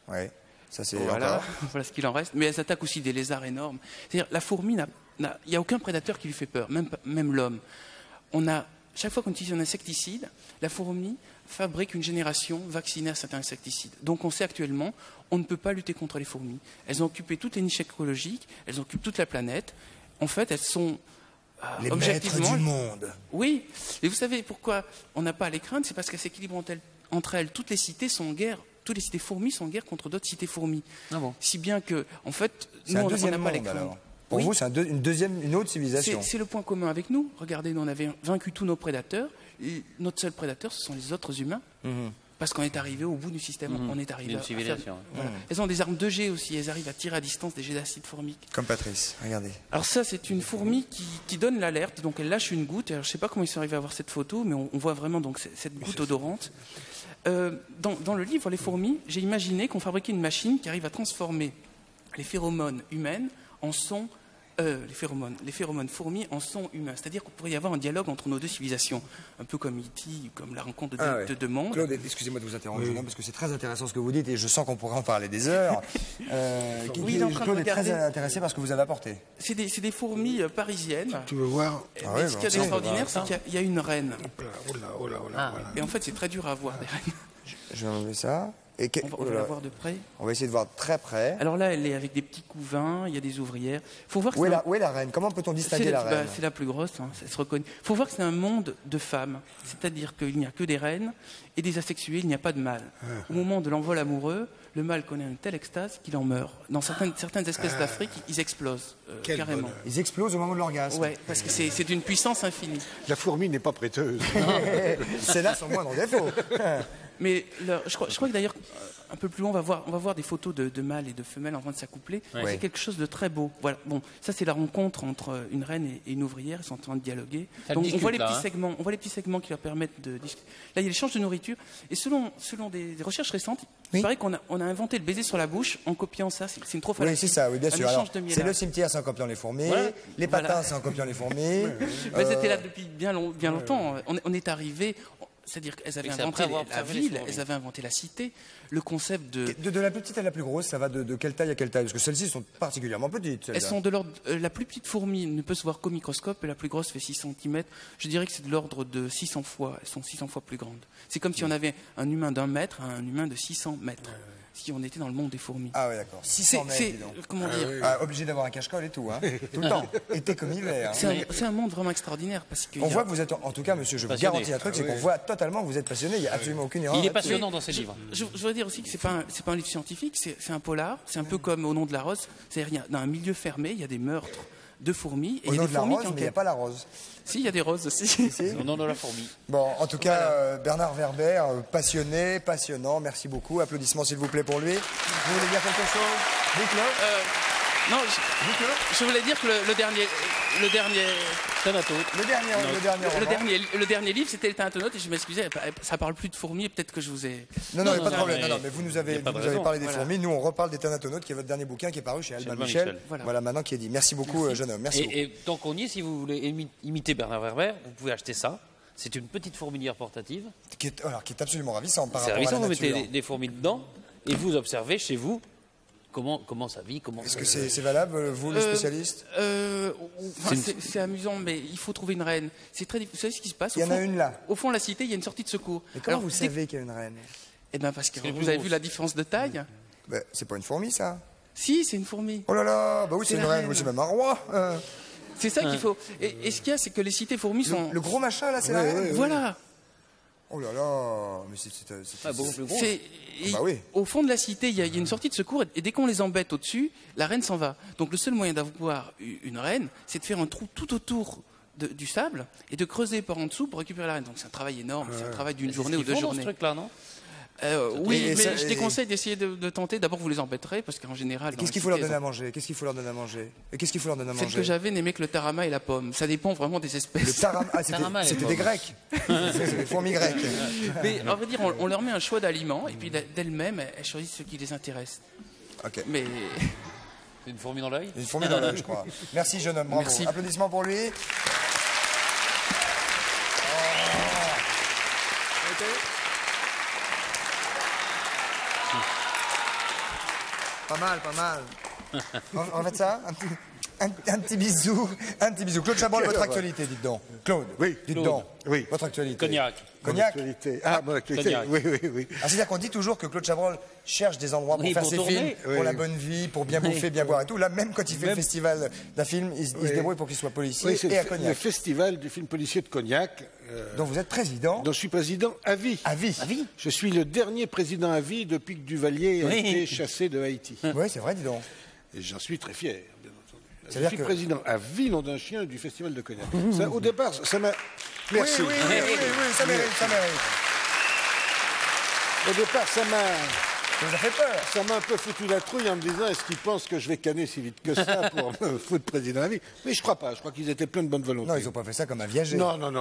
Ouais, ça c'est Voilà, encore. voilà ce qu'il en reste. Mais elles attaquent aussi des lézards énormes. C'est-à-dire, la fourmi, il n'y a aucun prédateur qui lui fait peur, même l'homme. Chaque fois qu'on utilise un insecticide, la fourmi fabrique une génération vaccinée à cet insecticide. Donc on sait actuellement, on ne peut pas lutter contre les fourmis. Elles ont occupé toutes les niches écologiques, elles occupent toute la planète. En fait, elles sont Les maîtres objectivement... du monde. Oui, et vous savez pourquoi on n'a pas à les craindre? C'est parce qu'elles s'équilibrent entre elles. Toutes les cités sont en guerre. Toutes les cités fourmis sont en guerre contre d'autres cités fourmis. Ah bon. Si bien que, en fait, C'est nous, un on deuxième n'a pas à les monde, craindre. alors. Pour vous, c'est une autre civilisation. C'est le point commun avec nous. Regardez, nous on avait vaincu tous nos prédateurs. Et notre seul prédateur, ce sont les autres humains. Parce qu'on est arrivé au bout du système. On est arrivé D'une civilisation. Voilà. Elles ont des armes 2G aussi. Elles arrivent à tirer à distance des jets d'acide formique. Comme Patrice, regardez. Alors ça, c'est une fourmi qui donne l'alerte. Donc elle lâche une goutte. Alors, je ne sais pas comment ils sont arrivés à avoir cette photo, mais on voit vraiment donc cette goutte odorante. Dans le livre Les fourmis, j'ai imaginé qu'on fabriquait une machine qui arrive à transformer les phéromones humaines en sons. Les phéromones fourmis en son humain. C'est-à-dire qu'il pourrait y avoir un dialogue entre nos deux civilisations, un peu comme E.T., comme la rencontre de deux mondes. Claude, excusez-moi de vous interrompre, parce que c'est très intéressant ce que vous dites et je sens qu'on pourrait en parler des heures. Claude est très intéressé par ce que vous avez apporté. C'est des fourmis parisiennes. Tu veux voir? Mais ce qu'il y a d'extraordinaire, c'est qu'il y a une reine. Oh là, voilà. Et en fait, c'est très dur à voir, des reines. Je vais enlever ça. On va la voir de près. On va essayer de voir très près. Alors là, elle est avec des petits couvains, il y a des ouvrières. Faut voir que où est la reine? Comment peut-on distinguer la reine? C'est la plus grosse, hein, ça se reconnaît. Il faut voir que c'est un monde de femmes. C'est-à-dire qu'il n'y a que des reines et des asexués, il n'y a pas de mâles. Au moment de l'envol amoureux, le mâle connaît une telle extase qu'il en meurt. Dans certaines espèces d'Afrique, ils explosent carrément. Bonheur. Ils explosent au moment de l'orgasme. Oui, parce que c'est d'une puissance infinie. La fourmi n'est pas prêteuse. C'est là son moindre défaut. Mais je crois que d'ailleurs, un peu plus loin, on va voir des photos de mâles et de femelles en train de s'accoupler. Ouais. C'est quelque chose de très beau. Voilà. Bon, ça c'est la rencontre entre une reine et une ouvrière. Ils sont en train de dialoguer. Donc on voit les petits segments qui leur permettent de discuter. Là, il y a l'échange de nourriture. Et selon des recherches récentes, il paraît qu'on a inventé le baiser sur la bouche en copiant ça. C'est une trophée. Oui, c'est ça, oui, bien sûr. Alors, de miel. c'est le cimetière, c'est en copiant les fourmis. Voilà. Les patins, c'est en copiant les fourmis. Mais c'était là depuis bien longtemps. On est arrivé. C'est-à-dire qu'elles avaient inventé la ville, elles avaient inventé la cité, le concept de la plus petite à la plus grosse, ça va de quelle taille à quelle taille? Parce que celles-ci sont particulièrement petites. Elles sont de l'ordre. La plus petite fourmi ne peut se voir qu'au microscope et la plus grosse fait 6 cm. Je dirais que c'est de l'ordre de 600 fois. Elles sont 600 fois plus grandes. C'est comme si on avait un humain d'1 mètre et un humain de 600 mètres. Si on était dans le monde des fourmis. Ah oui, d'accord. 600 mètres, dis donc. Comment dire obligé d'avoir un cache-colle et tout, hein. Tout le temps. Été comme hiver. C'est un monde vraiment extraordinaire. Parce on voit que vous êtes, en tout cas, monsieur, je vous garantis un truc, c'est qu'on voit totalement que vous êtes passionné. Il n'y a absolument aucune erreur. Il est passionnant dans ses livres. Je voudrais dire aussi que c'est pas un livre scientifique, c'est un polar. C'est un peu comme Au nom de la rose. C'est-à-dire, dans un milieu fermé, il y a des meurtres de fourmis. Et Au nom de la fourmis rose, mais il n'y a pas la rose. Si, il y a des roses aussi. Au nom de la fourmi. Bon, en tout cas, Bernard Werber, passionné, passionnant. Merci beaucoup. Applaudissements, s'il vous plaît, pour lui. Vous voulez dire quelque chose? Dites-le. Non, je voulais dire que le dernier livre, c'était le Thénatonaute, et je m'excusais, ça parle plus de fourmis, peut-être que je vous ai... Non, il n'y a pas de problème. Non, mais vous nous avez parlé des fourmis. Nous, on reparle des Thénatonautes, qui est votre dernier bouquin, qui est paru chez Albin Michel. Voilà, maintenant qui est dit. Merci beaucoup, jeune homme. Merci beaucoup. Et tant qu'on y est, si vous voulez imiter Bernard Werber, vous pouvez acheter ça. C'est une petite fourmilière portative. Qui est absolument ravissante par rapport à la nature. Vous mettez des fourmis dedans, et vous observez chez vous comment ça vit, Est-ce que c'est valable, vous, le spécialiste? C'est amusant, mais il faut trouver une reine. C'est très difficile. Vous savez ce qui se passe? Il y en a une là. Au fond de la cité, il y a une sortie de secours. Mais comment vous savez qu'il y a une reine? Eh bien, parce que vous avez vu la différence de taille. C'est pas une fourmi, ça? Si, c'est une fourmi. Oh là là, bah oui, c'est une reine. Oui, c'est même un roi. C'est ça qu'il faut. Et ce qu'il y a, c'est que les cités fourmis sont... Le gros machin, là, c'est la reine? Voilà. Oh là là, mais c'est beaucoup plus gros. Oui. Au fond de la cité, il y a une sortie de secours, et dès qu'on les embête au-dessus, la reine s'en va. Donc le seul moyen d'avoir une reine, c'est de faire un trou tout autour du sable et de creuser par en dessous pour récupérer la reine. Donc c'est un travail énorme, c'est un travail d'une journée ou 2 journées. Ce truc-là, non? Oui, mais je déconseille d'essayer de tenter. D'abord, vous les embêterez, parce qu'en général... Qu'est-ce qu'il faut leur donner à manger? Qu'est-ce qu'il faut leur donner à manger? Celle que j'avais n'aimait que le tarama et la pomme. Ça dépend vraiment des espèces. Le tarama, c'était des Grecs. C'est des fourmis grecques. Mais en vrai dire, on leur met un choix d'aliments, et puis d'elles-mêmes, elles choisissent ce qui les intéresse. Ok. Mais... C'est une fourmi dans l'œil? Une fourmi dans l'œil, je crois. Merci, jeune homme, bravo. Merci. Applaudissements pour lui. Pas mal. On va faire ça? Un petit bisou. Claude Chabrol, votre actualité, dites donc. Claude, dites donc. Oui. Votre actualité. Cognac. Mon actualité. Oui. C'est-à-dire qu'on dit toujours que Claude Chabrol cherche des endroits pour faire ses films, pour la bonne vie, pour bien bouffer, bien boire et tout. Là, même quand il fait le festival d'un film, il se débrouille pour qu'il soit policier et à Cognac. Le festival du film policier de Cognac. dont vous êtes président. Dont je suis président à vie. À vie. Je suis le dernier président à vie depuis que Duvalier a été chassé de Haïti. Oui, c'est vrai, dis donc. Et j'en suis très fier, bien entendu. Je suis président à vie, nom d'un chien, du Festival de Cognac. Ça, au départ, ça m'a... Merci. Oui, ça mérite, ça mérite. Au départ, ça vous a fait peur. Ça m'a un peu foutu la trouille en me disant est-ce qu'ils pensent que je vais canner si vite que ça pour me foutre président à vie. Mais je crois pas. Je crois qu'ils étaient pleins de bonne volonté. Non, ils n'ont pas fait ça comme un viager. Non, je ne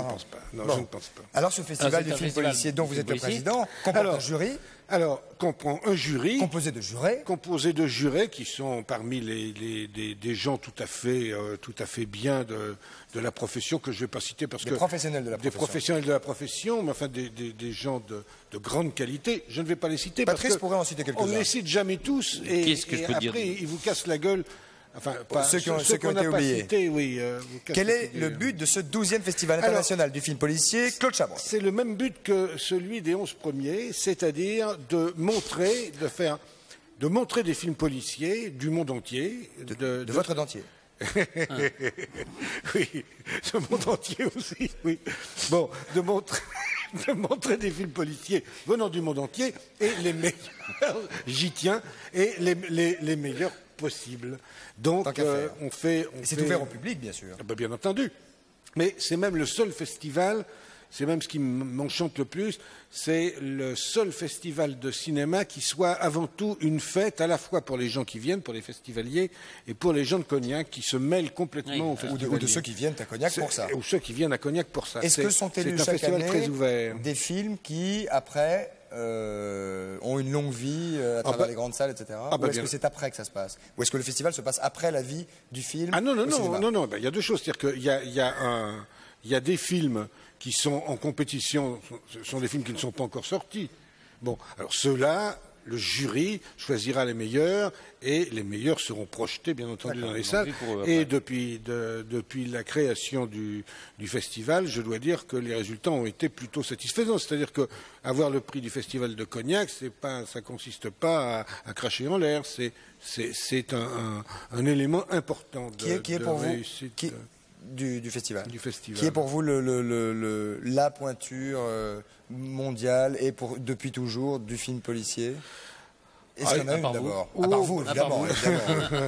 pense pas. Non, bon. je ne pense pas. Alors, ce festival du film policier dont vous êtes le président comporte un jury. Alors, comprend un jury composé de jurés qui sont parmi des gens tout à fait bien de la profession que je ne vais pas citer parce que des professionnels de la profession. Des professionnels de la profession, mais enfin des gens de grande qualité. Je ne vais pas les citer Patrice parce que pourrait en citer quelques-uns. On ne les cite jamais tous et après ils vous cassent la gueule. Enfin, pas, ceux qui ont été oubliés. Cités, oui, quel est le but de ce 12e Festival international du film policier, Claude Chabrol? C'est le même but que celui des 11 premiers, c'est-à-dire de montrer des films policiers du monde entier. De votre dentier. Oui, ce monde entier aussi, oui. Bon, de montrer des films policiers venant du monde entier et les meilleurs, j'y tiens, et les meilleurs possibles. Donc, on fait... C'est ouvert au public, bien sûr. Bien entendu. Mais c'est même le seul festival, c'est même ce qui m'enchante le plus, c'est le seul festival de cinéma qui soit avant tout une fête, à la fois pour les gens qui viennent, pour les festivaliers, et pour les gens de Cognac qui se mêlent complètement aux festivaliers. Ou de ceux qui viennent à Cognac pour ça. Ou ceux qui viennent à Cognac pour ça. Est-ce que sont élus chaque année très ouvert. Des films qui, après, ont une longue vie à travers les grandes salles, etc. Ou est-ce que c'est après que ça se passe? Ou est-ce que le festival se passe après la vie du film? Ah non, il y a deux choses. C'est-à-dire qu'il y a des films qui sont en compétition, ce sont des films qui ne sont pas encore sortis. Bon, alors ceux-là, le jury choisira les meilleurs et les meilleurs seront projetés, bien entendu, dans les salles. Et depuis la création du festival, je dois dire que les résultats ont été plutôt satisfaisants. C'est-à-dire que avoir le prix du festival de Cognac, ça consiste pas à cracher en l'air. C'est un élément important qui est pour vous réussite. Du festival. Qui est pour vous la pointure mondiale et depuis toujours du film policier? Est-ce qu'il y en a une d'abord? À part vous, évidemment.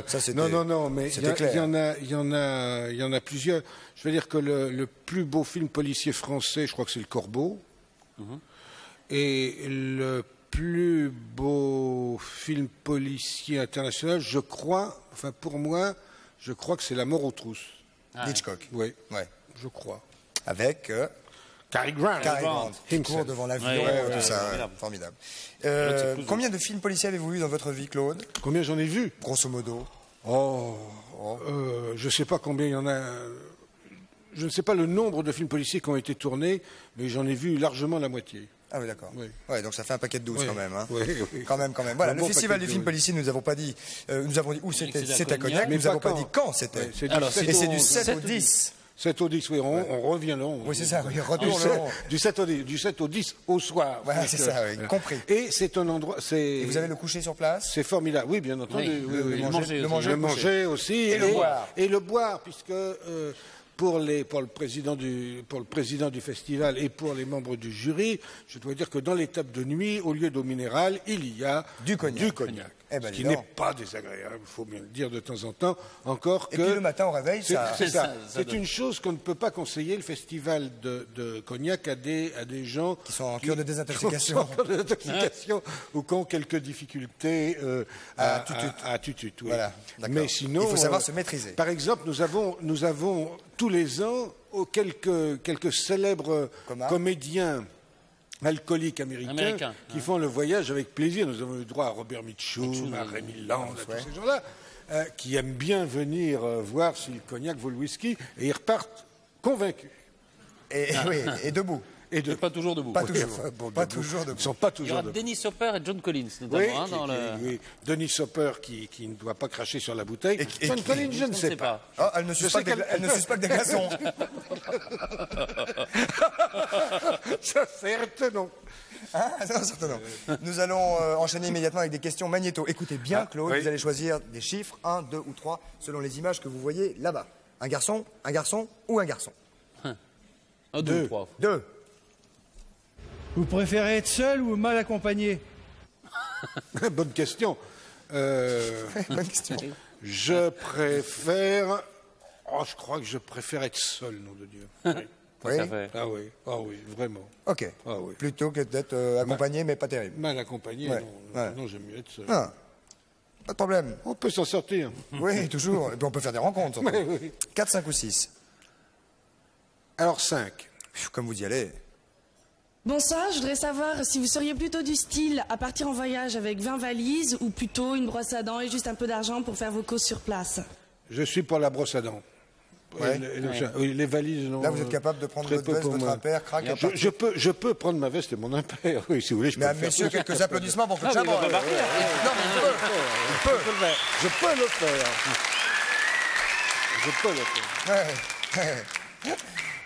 Ça, non, mais il y en a plusieurs. Je veux dire que le plus beau film policier français, je crois que c'est Le Corbeau. Et le plus beau film policier international, je crois, enfin pour moi, je crois que c'est La Mort aux trousses. Hitchcock. Oui, je crois. Avec Cary Grant. Qui court devant l'avion, tout ça. Formidable. Combien de films policiers avez-vous vu dans votre vie, Claude? Combien j'en ai vu? Grosso modo. Je ne sais pas combien il y en a. Je ne sais pas le nombre de films policiers qui ont été tournés, mais j'en ai vu largement la moitié. Ah oui, d'accord. Oui. Ouais, donc ça fait un paquet de 12 quand même. Hein. Oui. Quand même. Voilà, le festival du film policier, nous avons pas dit, nous avons dit où c'était, c'est à Cognac, mais nous n'avons pas dit quand c'était. Et c'est du 7 au 10. 7 au 10, oui, on revient le 11. Oui, c'est ça, oui, retour le 11. Du 7 au 10 au soir. Voilà, c'est ça, oui, compris. Et c'est un endroit... Et vous avez le coucher sur place? C'est formidable, oui, bien entendu. Le manger aussi. Et le boire. Et le boire, puisque... Pour le président du festival et pour les membres du jury, je dois dire que dans les tables de nuit, au lieu d'eau minérale, il y a du cognac. Ce qui n'est pas désagréable, il faut bien le dire de temps en temps, encore que... Et puis le matin au réveil, c'est ça. C'est une chose qu'on ne peut pas conseiller, le festival de Cognac, à des gens... Qui sont en cure de désintoxication. Ou qui ont quelques difficultés à tutut. Oui. Voilà, mais sinon... Il faut savoir se maîtriser. Par exemple, nous avons tous les ans quelques célèbres comédiens alcooliques américains qui font le voyage avec plaisir. Nous avons eu droit à Robert Mitchum, à Rémi Land, à tous ces gens-là, qui aiment bien venir voir si le cognac vaut le whisky, et ils repartent convaincus. Et debout. Et pas toujours debout. Pas toujours debout. Ils ne sont pas toujours debout. Il y aura Dennis Hopper et John Collins, notamment. Oui. Dennis Hopper qui ne doit pas cracher sur la bouteille. John Collins, je ne sais pas. Oh, elle ne suce pas que des glaçons. Ça, certes, non. Non, certainement. Nous allons enchaîner immédiatement avec des questions magnéto. Écoutez bien, Claude, vous allez choisir des chiffres, 1, 2 ou 3, selon les images que vous voyez là-bas. Un garçon ou un garçon? 1, 2 ou 3. 2. Vous préférez être seul ou mal accompagné? Bonne question. Bonne question. Je préfère... Oh, je crois que je préfère être seul, nom de Dieu. Oui. Oui. Ah oui, vraiment. Ok. Ah oui. Plutôt que d'être accompagné, mais pas terrible. Mal accompagné, Ouais. non, Ouais. non, j'aime mieux être seul. Ah, pas de problème. On peut s'en sortir. Oui, toujours. Et puis on peut faire des rencontres. surtout. Oui, oui. 4, 5 ou 6. Alors 5. Comme vous y allez. Bonsoir, je voudrais savoir si vous seriez plutôt du style à partir en voyage avec 20 valises ou plutôt une brosse à dents et juste un peu d'argent pour faire vos courses sur place. Je suis pour la brosse à dents. Ouais. Oui, les valises, non. Là, vous êtes capable de prendre très votre peu veste, pour votre moi. impair, crac, et Je peux prendre ma veste et mon impair, oui, si vous voulez, je Mais peux à le faire. messieurs, quelques applaudissements pour que ça il va avance. repartir. Non, mais il peut. Je peux le faire. Je peux le faire. Ouais.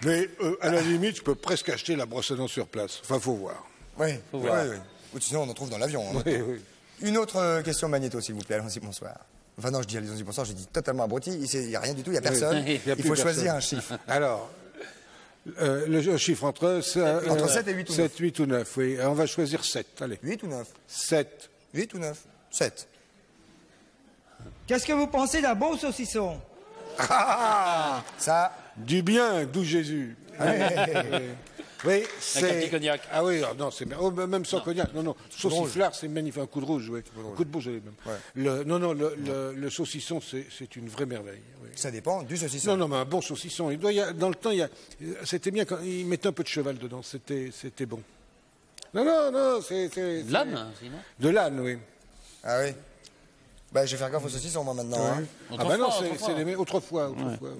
Mais à la limite, je peux presque acheter la brosse à dents sur place. Enfin, faut voir. Oui, voir. oui. Ou sinon, on en trouve dans l'avion. Hein. Oui, oui. Une autre question Magnéto, s'il vous plaît. Allons-y, bonsoir. Enfin non, je dis allez-y, bonsoir, j'ai dit totalement abruti. Il n'y a rien du tout, il n'y a personne. Il y a Il plus faut personne. choisir un chiffre. Alors, le chiffre entre 7 et 8 ou 9. 7, 8 ou 9, oui. On va choisir 7, allez. 8 ou 9 7. 8 ou 9 7. Qu'est-ce que vous pensez d'un bon saucisson? Ça, Du bien, d'où Jésus. Oui, c'est... un petit cognac. Ah oui, non, c'est bien. Oh, même sans cognac, non. Sauciflard, c'est magnifique. Un coup de rouge, oui. Un coup de rouge, j'allais même. Ouais. Le saucisson, c'est une vraie merveille. Oui. ça dépend du saucisson. Non, mais un bon saucisson. Dans le temps, c'était bien quand ils mettaient un peu de cheval dedans. C'était bon. Non, c'est... L'âne, sinon. De l'âne, oui. Ah oui. Bah, je vais faire gaffe aux saucissons, moi, maintenant. Hein. Ah bah non, Autrefois. c'est les... Autrefois.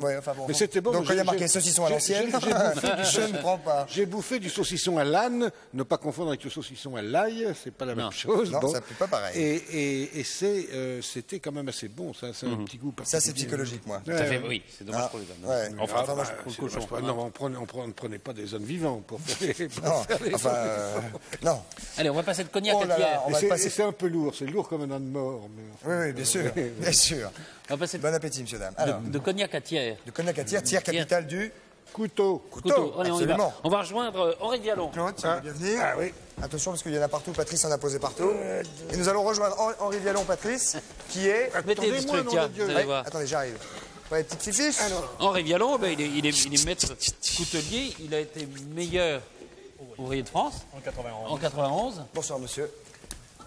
Ouais, enfin bon. Mais c'était bon. Donc, quand il y a marqué j'ai- saucisson à j'ai- l'ancienne, j'ai bouffé du je ne prends pas. J'ai bouffé du saucisson à l'âne, ne pas confondre avec le saucisson à l'ail, c'est pas la même chose. Non, ça peut pas pareil. Et c'était quand même assez bon, ça, c'est un petit goût Ça, c'est particulier. psychologique, moi. Ça fait, oui, c'est dommage pour les hommes. Ouais. Enfin, moi, Ah, c'est dommage, non, on ne prenait pas des ânes vivants pour faire les... non, enfin, non. Allez, on va passer de cognac Oh à là là, Thiers. on Et va c'est passer. c'est un peu lourd, c'est lourd comme un âne mort. Mais... Oui, bien sûr, bien sûr. On va passer Bon appétit, monsieur, dame. Alors, de cognac à Thiers. de cognac à Thiers, Thiers, capitale du Couteau. couteau. Allez, on y va. Absolument. On va rejoindre Henri Vialon. Claude, si vous voulez bien venir. Ah oui. Attention, parce qu'il y en a partout. Patrice en a posé partout. Et nous allons rejoindre Henri Vialon, Patrice, qui est... Mettez des Attendez-moi, trucs, nom tiens, de Dieu. vous allez voir. Attendez, j'arrive. Ouais, petite fiche. Henri Vialon, ben, il est maître coutelier. Il a été meilleur ouvrier de France en 91. Bonsoir, monsieur.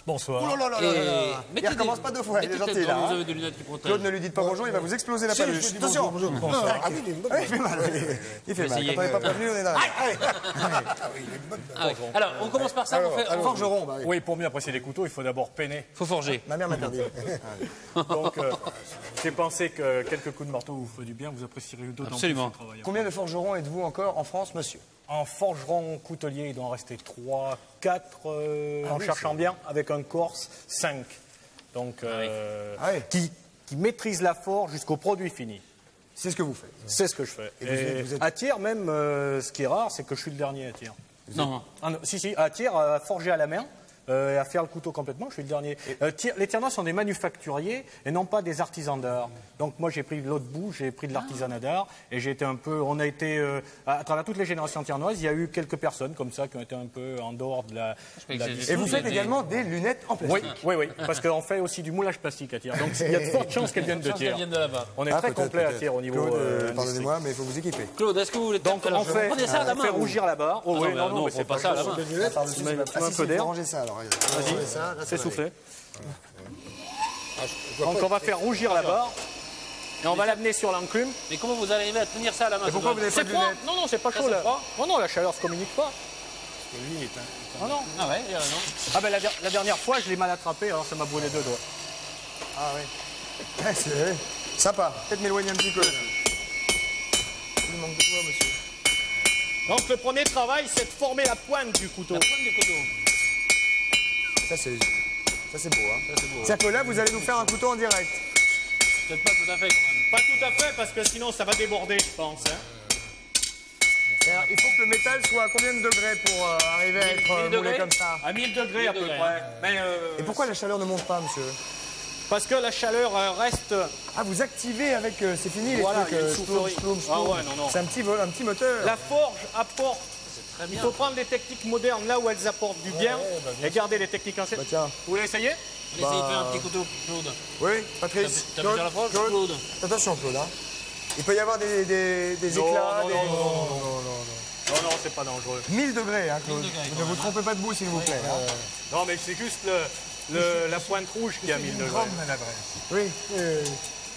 Bonsoir. Oh là là là là là. mettez Il recommence des- pas deux fois, il est mettez gentil, peut-être là. quand hein. vous avez des lunettes qui protègent. Claude, ne lui dites pas bonjour, il va vous exploser la paluche. Attention. Bonjour. Ah oui, il fait mal. Il fait mal. Essayez. Quand on n'est pas prévenu, on est dans la merde. Ah oui. Alors, on commence par ça. On fait, on Forgeron, bah oui. Oui, pour mieux apprécier les couteaux, il faut d'abord peiner. faut forger. Ma mère m'interdit. Donc, j'ai pensé que quelques coups de marteau vous feraient du bien, vous apprécierez d'autant plus Absolument. le travail. Combien de forgerons êtes-vous encore en France, monsieur? En forgeron coutelier, il doit en rester 3, 4, en oui, cherchant bien, avec un Corse, 5. Donc, Ah oui. qui maîtrise la forge jusqu'au produit fini. C'est ce que vous faites. C'est ce que je fais. Et vous êtes- À Thiers, même, ce qui est rare, c'est que je suis le dernier à Thiers. Non. Ah non, si, à Thiers, à forger à la main. Et à faire le couteau complètement, je suis le dernier. Les Thiernois sont des manufacturiers et non pas des artisans d'art. Donc moi j'ai pris de l'autre bout, j'ai pris de l'artisanat d'art et j'ai été un peu. On a été à travers toutes les générations thiernoises, il y a eu quelques personnes comme ça qui ont été un peu en dehors de la. Et vous faites également des lunettes en plastique. Oui, parce qu'on fait aussi du moulage plastique à Thiers. Donc il y a de fortes chances qu'elles viennent de Thiers. Qu'elles viennent de là-bas. On est Ah, très peut-être, complet à peut-être. Thiers au niveau. Claude, pardonnez-moi, mais il faut vous équiper. Claude, est-ce que vous voulez Donc alors, on fait, prenez ça à la main. fait rougir la barre. Oh, Ah, oui, non, mais faut pas ça à la main. Par-dessus, c'est pas- un Ah, peu si, il d'air. faut ranger ça alors. Vas-y. Ça, là, C'est va soufflé. Ah, Donc on va faire rougir la barre. Et on va l'amener sur l'enclume. Mais comment vous arrivez à tenir ça à la main? pourquoi vous n'avez pas C'est de froid. lunettes? Non, c'est pas Ça, chaud c'est là. froid Non, la chaleur se communique pas. Ah non. Ah ouais, il a raison. Ah ben la dernière fois, je l'ai mal attrapé, alors ça m'a brûlé 2 doigts. Ah oui. Ouais, c'est sympa. Peut-être m'éloigner un petit peu. Il manque de doigts, monsieur. Donc le premier travail, c'est de former la pointe du couteau. La pointe du couteau. Ça, c'est beau, hein. C'est-à-dire que là, vous allez nous faire un couteau en direct. Peut-être pas tout à fait quand même. Pas tout à fait, parce que sinon ça va déborder, je pense. Hein. Alors, il faut que le métal soit à combien de degrés pour arriver à être 1000 moulé degrés comme ça? À 1000 degrés à peu degrés, près. Mais, Et pourquoi la chaleur ne monte pas, monsieur? parce que la chaleur reste. Ah, vous activez avec... c'est fini, les Voilà, trucs... il y a une sploum, soufflerie. sploum, Ah sploum. ouais, non. C'est un petit moteur. La forge apporte Il faut prendre les techniques modernes là où elles apportent du bien et garder les techniques anciennes. Bah tiens. Vous voulez essayer? Essayez de faire un petit couteau, Claude. Oui, Patrice. T'as déjà l'approche, Claude? Attention, Claude. Hein. Il peut y avoir des éclats. Non, c'est pas dangereux. 1000 degrés, hein, Claude. 1000 degrés, Ne vous trompez pas de bout, s'il vous plaît. Hein. Non, mais c'est juste la pointe rouge qui a 1000 degrés. Grande maladresse. Oui.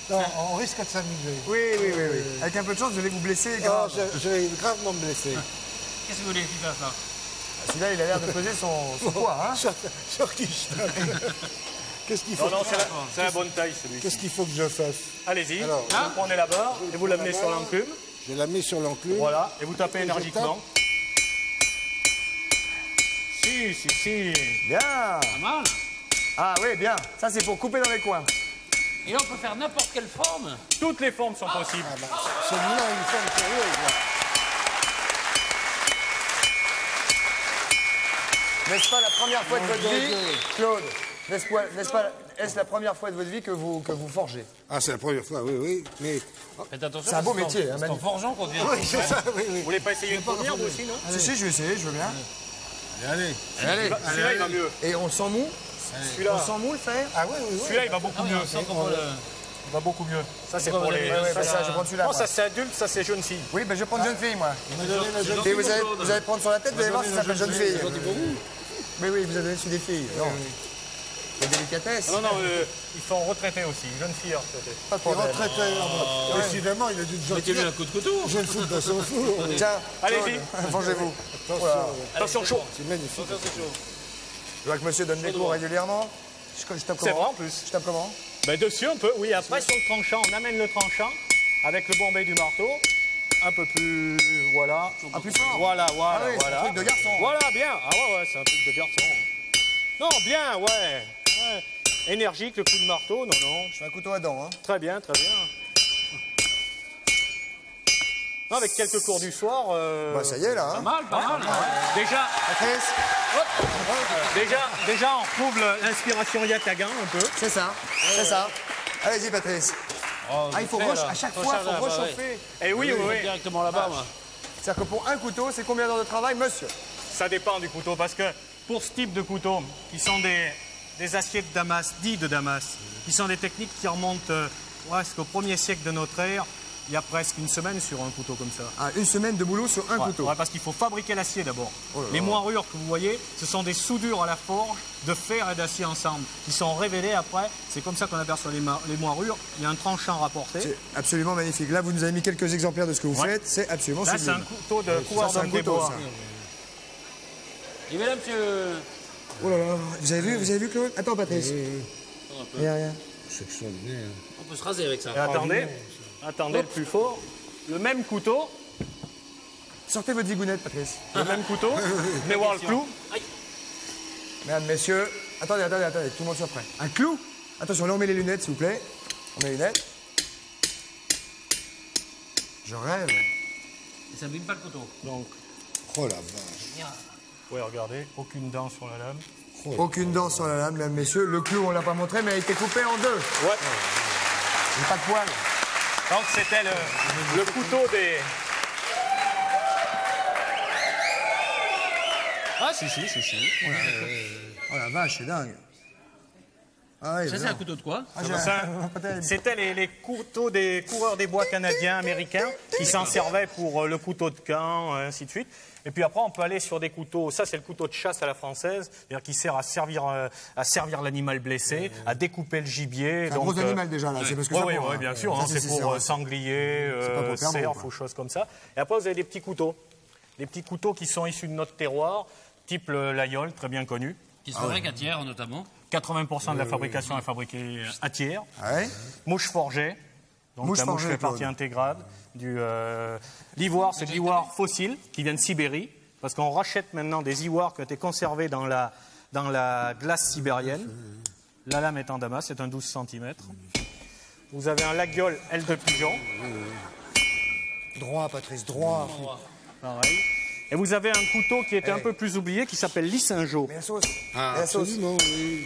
Non, on risque de s'amuser. Oui. Avec un peu de chance, vous allez vous blesser Oh, grave. je vais gravement me blesser. Qu'est-ce que vous voulez qu'il fasse là? Celui-là, il a l'air de peser son poids. Hein. Sur qui je tape? Qu'est-ce qu'il faut, C'est la bonne taille celui-ci. qu'est-ce qu'il faut que je fasse? Allez-y, Alors, vous prenez la barre et vous l'amenez sur l'enclume. Je la mets sur l'enclume. Voilà, et vous tapez énergiquement. Si. Bien. Pas mal. Ah oui, bien. Ça, c'est pour couper dans les coins. Et là, on peut faire n'importe quelle forme. Toutes les formes sont possibles. Celui-là a une forme curieuse. Là. N'est-ce pas la première fois de votre vie, Claude? Est-ce la première fois de votre vie que vous forgez? Ah, c'est la première fois, oui. Mais Faites attention. C'est un beau métier, hein, C'est en forgeant qu'on devient. oui, c'est ça, oui. Vous voulez pas essayer une première, vous aussi, non? Si, je vais essayer, je veux bien. Allez. Celui-là, il va mieux. Et on le sent mou? Celui-là, On sent mou le fer? Ah oui. celui-là, il va beaucoup mieux. Il va beaucoup mieux. Ça, c'est pour les... Ouais, ça, je prends celui-là. Non, moi. ça, c'est adulte, ça, c'est jeune fille. Oui, ben je vais prendre jeune fille, moi. On m'a donné la jeune Et vous allez prendre sur la tête, vous allez voir si ça s'appelle jeune fille. Oui, vous avez donné sur des filles. Non. La délicatesse. Non, ils sont retraités aussi. Jeune fille retraitée. Pas de Il est problème. retraité. Décidément, il a dû te Mettez-lui un coup de couteau. Je vais le foutre dans son four. Tiens, Allez-y. vengez-vous. Attention, chaud. C'est magnifique. Je vois que monsieur donne des cours régulièrement. Je tape C'est comment? vrai en plus. Je tape comment? Ben dessus un peu, oui. Après sur le tranchant, on amène le tranchant avec le bombé du marteau. Un peu plus, voilà. Un plus fort. Voilà. Ah oui, c'est un truc de garçon. Voilà, bien. Ah ouais, c'est un truc de garçon. Non, bien, ouais. Énergique, le coup de marteau, non. Je fais un couteau à dents, hein. Très bien. Non, avec quelques cours du soir. Bah ça y est là, hein. Pas mal. Déjà, Patrice, déjà, on retrouve l'inspiration Yatagan un peu. c'est ça. Allez-y, Patrice. Ah, il faut à chaque fois, il faut rechauffer. Et oui. Directement là-bas, moi. C'est-à-dire que pour un couteau, c'est combien d'heures de travail, monsieur? Ça dépend du couteau, parce que pour ce type de couteau, qui sont des aciers de Damas, dits de Damas, qui sont des techniques qui remontent presque au 1er siècle de notre ère, il y a presque une semaine sur un couteau comme ça. Ah, une semaine de boulot sur un couteau. Ouais, parce qu'il faut fabriquer l'acier d'abord. Les moirures que vous voyez, ce sont des soudures à la forge de fer et d'acier ensemble, qui sont révélées après. C'est comme ça qu'on aperçoit les moirures. Il y a un tranchant rapporté. C'est absolument magnifique. Là, vous nous avez mis quelques exemplaires de ce que vous faites. C'est absolument Là, c'est un sublime. couteau de coureur d'homme des bois. Et mesdames, monsieur. Oh là là, vous avez vu Claude? Attends, Patrice. Rien. C'est extraordinaire. On peut se raser avec ça. Et attendez, le plus fort. Le même couteau, Sortez votre zigounette, Patrice. le même couteau. Venez voir le clou. Mesdames, messieurs, attendez, tout le monde soit prêt. Un clou? Attention, là on met les lunettes, s'il vous plaît. On met les lunettes. Je rêve. Et ça ne pas le couteau. Donc, Oh la vache. vous pouvez regarder, aucune dent sur la lame. Aucune dent sur la lame, mesdames, messieurs. Le clou, on l'a pas montré, mais il a été coupé en deux. Ouais. Il n'y a pas de poil. Donc c'était le couteau des... Ah si. Oh la vache, c'est dingue. Ah, oui, Ça, c'est un couteau de quoi? C'était les couteaux des coureurs des bois canadiens, américains, qui s'en servaient pour le couteau de camp, ainsi de suite. Et puis après, on peut aller sur des couteaux. Ça, c'est le couteau de chasse à la française, c'est-à-dire qui sert à servir l'animal blessé, à découper le gibier. C'est un gros animal déjà, là. C'est parce que ça. Oui, bien sûr. Hein, c'est pour sanglier, cerf ou choses comme ça. Et après, vous avez des petits couteaux. Des petits couteaux qui sont issus de notre terroir, type l'aïeul, très bien connu. Qui se fabrique à Thiers, notamment. 80% de la fabrication est fabriquée à Thiers. Ouais. Mouche forgée. Donc la mouche fait partie intégrale. L'ivoire, c'est de l'ivoire fossile qui vient de Sibérie. Parce qu'on rachète maintenant des ivoires qui ont été conservés dans la glace sibérienne. La lame est en damas, c'est un 12 cm. Vous avez un laguiole aile de pigeon. Droit, Patrice, droit. Pareil. Et vous avez un couteau qui était un peu plus oublié qui s'appelle l'Issingeau. Mais la sauce. Ah, la sauce. absolument, oui.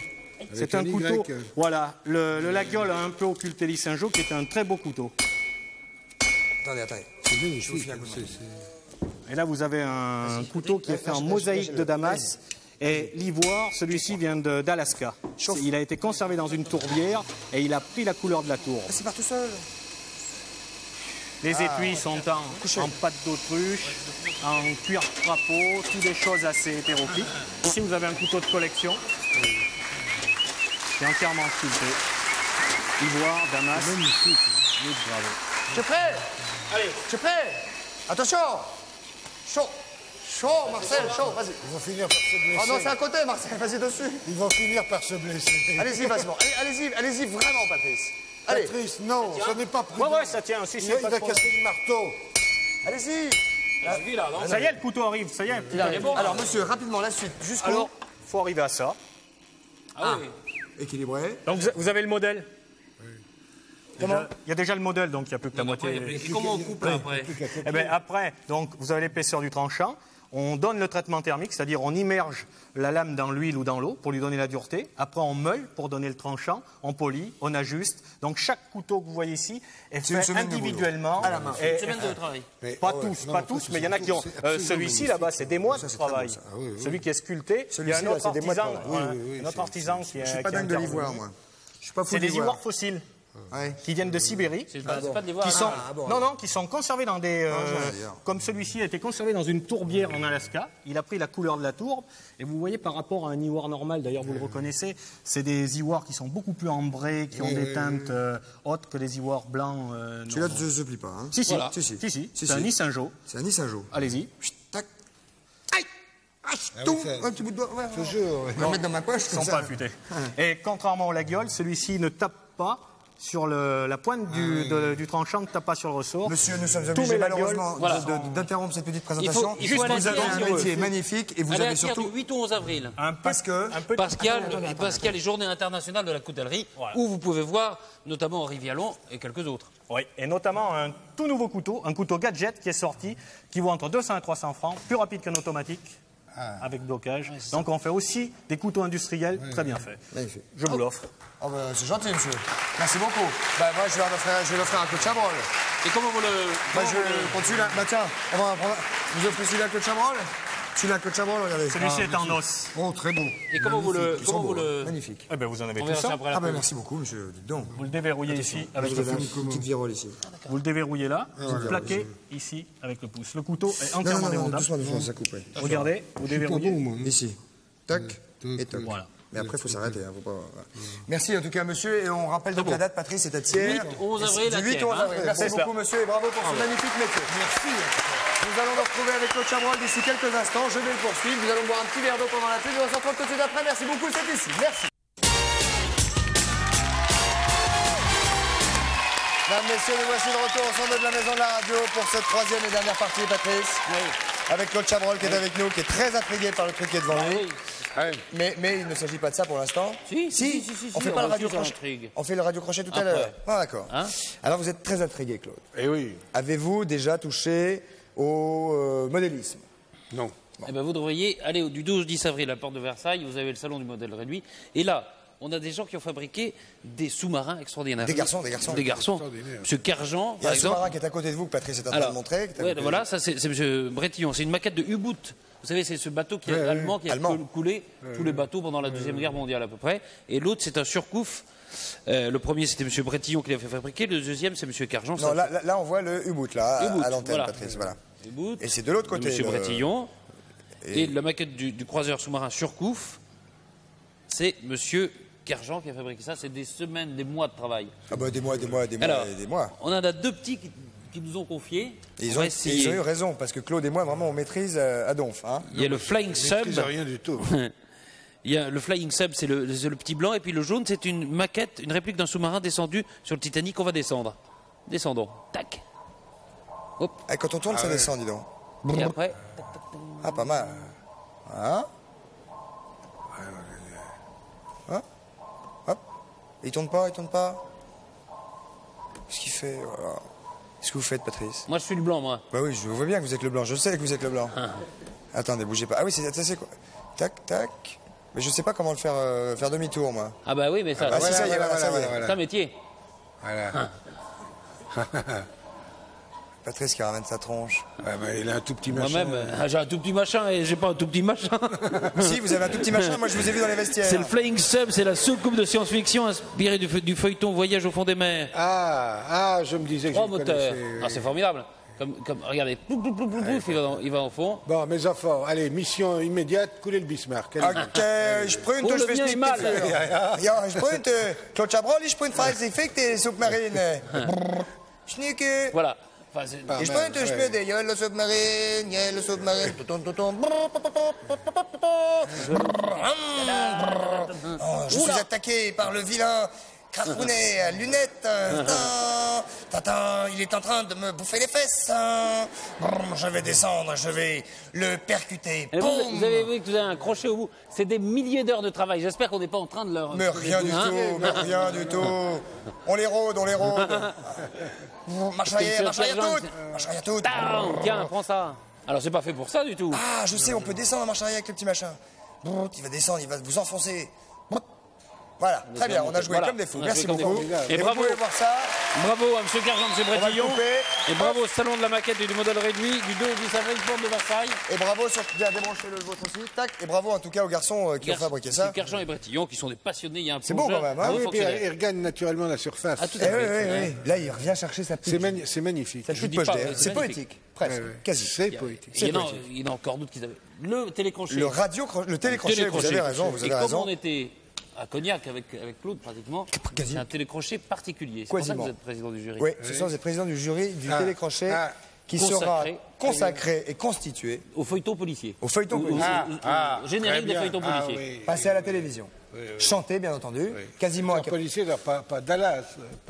C'est un couteau. Voilà, le laguiole a un peu occulté l'Issingeau qui est un très beau couteau. Attendez. C'est magnifique. Et là, vous avez un couteau qui est fait en mosaïque de Damas. Et l'ivoire, celui-ci vient d'Alaska. Il a été conservé dans une tourbière et il a pris la couleur de la tourbe. C'est pas tout seul. Les étuis sont en pâte d'autruche, en cuir crapaud, toutes des choses assez hétéroclites. Ici, vous avez un couteau de collection. C'est entièrement sculpté. Ivoire, Damas. Magnifique. Bravo. Tu es prêt? Allez, tu es prêt? Attention. Chaud. Chaud, Marcel, chaud, vas-y. Ils vont finir par se blesser. Oh non, c'est à côté, Marcel, vas-y dessus. Ils vont finir par se blesser. Allez-y, facilement. Allez-y, vraiment, Patrice. Allez. Patrice, non, ce n'est pas prudent. Ouais, ça tient aussi. Il va casser le marteau. Allez-y. Ça y est, le couteau arrive, ça y est. Il arrive. Alors, monsieur, rapidement, la suite, jusqu'au... Alors, il faut arriver à ça. Ah oui. Équilibré. Donc, vous avez le modèle. Comment? Il y a déjà le modèle, donc il n'y a plus que la moitié. Et comment on coupe là, après? Eh bien, après, donc, vous avez l'épaisseur du tranchant. On donne le traitement thermique, c'est-à-dire on immerge la lame dans l'huile ou dans l'eau pour lui donner la dureté. Après, on meule pour donner le tranchant, on polit, on ajuste. Donc, chaque couteau que vous voyez ici est fait individuellement. À la main. Une semaine de travail. Pas tous, mais il y en a qui ont. Celui-ci, là-bas, c'est des mois de travail. Celui qui est sculpté, il y a un autre artisan qui est. Je suis pas dingue de l'ivoire, moi. C'est des ivoires fossiles. Qui viennent de Sibérie, C'est pas de l'ivoire. qui sont conservés dans des... comme celui-ci a été conservé dans une tourbière en Alaska. Il a pris la couleur de la tourbe. Et vous voyez par rapport à un ivoire normal, d'ailleurs vous le reconnaissez, c'est des ivoires qui sont beaucoup plus ambrés, qui ont des teintes hautes que les ivoires blancs. Celui-là ne se plie pas. Hein. Si. C'est un Nissinjo. C'est un Nissinjo. Allez-y. Tac. Aïe. Un petit bout de doigt. Toujours. Je vais le mettre dans ma poche. Ils ne sont pas affûtés. Et contrairement au laguiole, celui-ci ne tape pas sur la pointe du tranchant, ne tape pas sur le ressort. Monsieur, nous sommes obligés malheureusement d'interrompre cette petite présentation. Vous avez un métier magnifique et vous avez surtout... du 8 au 11 avril. Parce qu'il y a les journées internationales de la coutellerie, où vous pouvez voir notamment Henri Vialon et quelques autres. Oui, et notamment un tout nouveau couteau, un couteau gadget qui est sorti, qui vaut entre 200 et 300 francs, plus rapide qu'un automatique, avec blocage. Donc on fait aussi des couteaux industriels très bien faits. Magnifique. Je vous l'offre. Oh ben, c'est gentil, monsieur. Merci beaucoup. Bah, moi, je vais lui offrir un Claude Chabrol. Et comment vous le... Prends celui-là. Bah, tiens, on va prendre... Vous offrez celui-là à Claude Chabrol? Celui-là à Claude Chabrol, regardez. Celui-ci est en os. Oh, très beau. Et comment vous le... Magnifique. Eh ben, vous en avez tout ça. Ah ben, merci beaucoup, monsieur. Dites donc. Vous le déverrouillez ici avec le pouce. Une petite virole ici. Vous le déverrouillez là, vous le plaquez ici avec le pouce. Le couteau est entièrement démontable. Doucement, ça coupe. Regardez, vous déverrouillez. Ici. Tac et toc. Voilà. Mais après, il faut s'arrêter. Hein, faut pas... Merci en tout cas, monsieur. Et on rappelle donc la date, Patrice, c'est à Thiers. 8 au 11 avril, du 8 au 11 avril. Merci beaucoup, monsieur, et bravo pour ce magnifique métier. Merci. Nous allons nous retrouver avec Claude Chabrol d'ici quelques instants. Je vais le poursuivre. Nous allons boire un petit verre d'eau pendant la pub et on se retrouve tout de suite après. Merci beaucoup, c'est ici. Merci. Mesdames, messieurs, nous voici de retour au centre de la maison de la radio pour cette troisième et dernière partie, Patrice. Oui. Avec Claude Chabrol qui est avec nous, qui est très intrigué par le truc qui est devant nous. Mais il ne s'agit pas de ça pour l'instant. Si. On fait pas le radio crochet. On fait le radio crochet tout à l'heure. Ah d'accord. Hein? Alors vous êtes très intrigué, Claude. Eh oui. Avez-vous déjà touché au modélisme? Non. Bon. Eh ben vous devriez aller du 12 au 10 avril à la porte de Versailles. Vous avez le salon du modèle réduit. Et là, on a des gens qui ont fabriqué des sous-marins extraordinaires. Des garçons. Monsieur Carjan, par exemple. Il y a un sous-marin qui est à côté de vous que Patrice est en train de montrer. Voilà, ça c'est Monsieur Bretillon. C'est une maquette de U-boot. Vous savez, c'est ce bateau qui est allemand qui a coulé tous les bateaux pendant la Deuxième Guerre mondiale à peu près. Et l'autre, c'est un surcouf. Le premier, c'était M. Bretillon qui l'a fait fabriquer. Le deuxième, c'est M. Carjan. Non, là, on voit le U-boot, là, à l'antenne, voilà. Patrice. Voilà. Et c'est de l'autre côté. M. Bretillon. Et la maquette du croiseur sous-marin surcouf, c'est M. Carjan qui a fabriqué ça. C'est des semaines, des mois de travail. Ah bah des mois. On en a deux petits qui nous ont confié. Ils ont eu raison, parce que Claude et moi, vraiment, on maîtrise à donf. Hein. Il y a le Flying Sub. Rien du tout. Il y a le Flying Sub, c'est le petit blanc, et puis le jaune, c'est une maquette, une réplique d'un sous-marin descendu sur le Titanic. On va descendre. Descendons. Tac. Hop. Et quand on tourne, ça descend, dis donc. Et après. Ah, pas mal. Hein? Hop. Il tourne pas. Qu'est-ce qu'il fait? Voilà. Qu'est-ce que vous faites, Patrice? Moi, je suis le blanc, moi. Bah oui, je vois bien que vous êtes le blanc. Je sais que vous êtes le blanc. Attendez, bougez pas. Ah oui, c'est quoi? Tac, tac. Mais je sais pas comment le faire demi-tour, moi. Ah bah oui, mais ça... Ah, ça y est, voilà. C'est un métier. Voilà. Patrice qui ramène sa tronche. Ah bah, il a un tout petit machin. Moi-même, j'ai un tout petit machin et j'ai pas un tout petit machin. Si, vous avez un tout petit machin, moi je vous ai vu dans les vestiaires. C'est le Flying Sub, c'est la soucoupe de science-fiction inspirée du feuilleton Voyage au fond des mers. Ah, je me disais que 3 je moteurs. connaissais. Ah, c'est formidable. Regardez, plouf, plouf, plouf, plouf, il va au fond. Bon, mes enfants, allez, mission immédiate, couler le Bismarck. Ok, sprint, Oh, je le mien est mal. Ja, sprint, Claude Chabrol, ich sprint falsifikt die Submarine. Schnicke. Voilà. Enfin, Ich sprint, je peux des Yellow Submarine, Yellow Submarine. Oh, je suis attaqué par le vilain Crafounet à lunettes. Il est en train de me bouffer les fesses. Je vais descendre, je vais le percuter. Et vous avez vu que vous avez un crochet au bout. C'est des milliers d'heures de travail. J'espère qu'on n'est pas en train de leur... Mais rien du tout, mais rien du tout. On les rôde, on les rôde. Marche arrière toute. Tiens, prends ça. Alors c'est pas fait pour ça du tout. Ah, je sais, on peut descendre en marche arrière avec le petit machin. Il va descendre, il va vous enfoncer. Voilà, très bien, on a joué comme des fous. Merci beaucoup. Et bravo, vous pouvez voir ça. Bravo à M. Carjean, M. Brétillon. On va le couper. Et bravo au salon de la maquette et du modèle réduit du 2 au 10 avril, porte de Versailles. Et bravo sur bien débrancher le vôtre aussi. Tac. Et bravo en tout cas aux garçons qui ont fabriqué ça. Carjean et Brétillon qui sont des passionnés. Il y a un C'est beau quand même. Oui, puis il regagne naturellement la surface. Ah, tout à fait. Oui. Là, il revient chercher sa petite. C'est magnifique. Sa petite poche d'air. C'est poétique. Presque. Quasi. C'est poétique. Il y en a encore d'autres qu'ils avaient. Le télécrochet. Le télécrochet, vous avez raison. Et comme on était à Cognac avec Claude pratiquement, c'est un télécrochet particulier. C'est pour ça que vous êtes président du jury. Oui, ce sont les présidents du jury du télécrochet qui sera consacré et constitué au feuilleton policier. Au feuilleton policier. Générique des feuilletons policiers. Passé à la télévision. Chanté, bien entendu. Quasiment à policier, pas Dallas.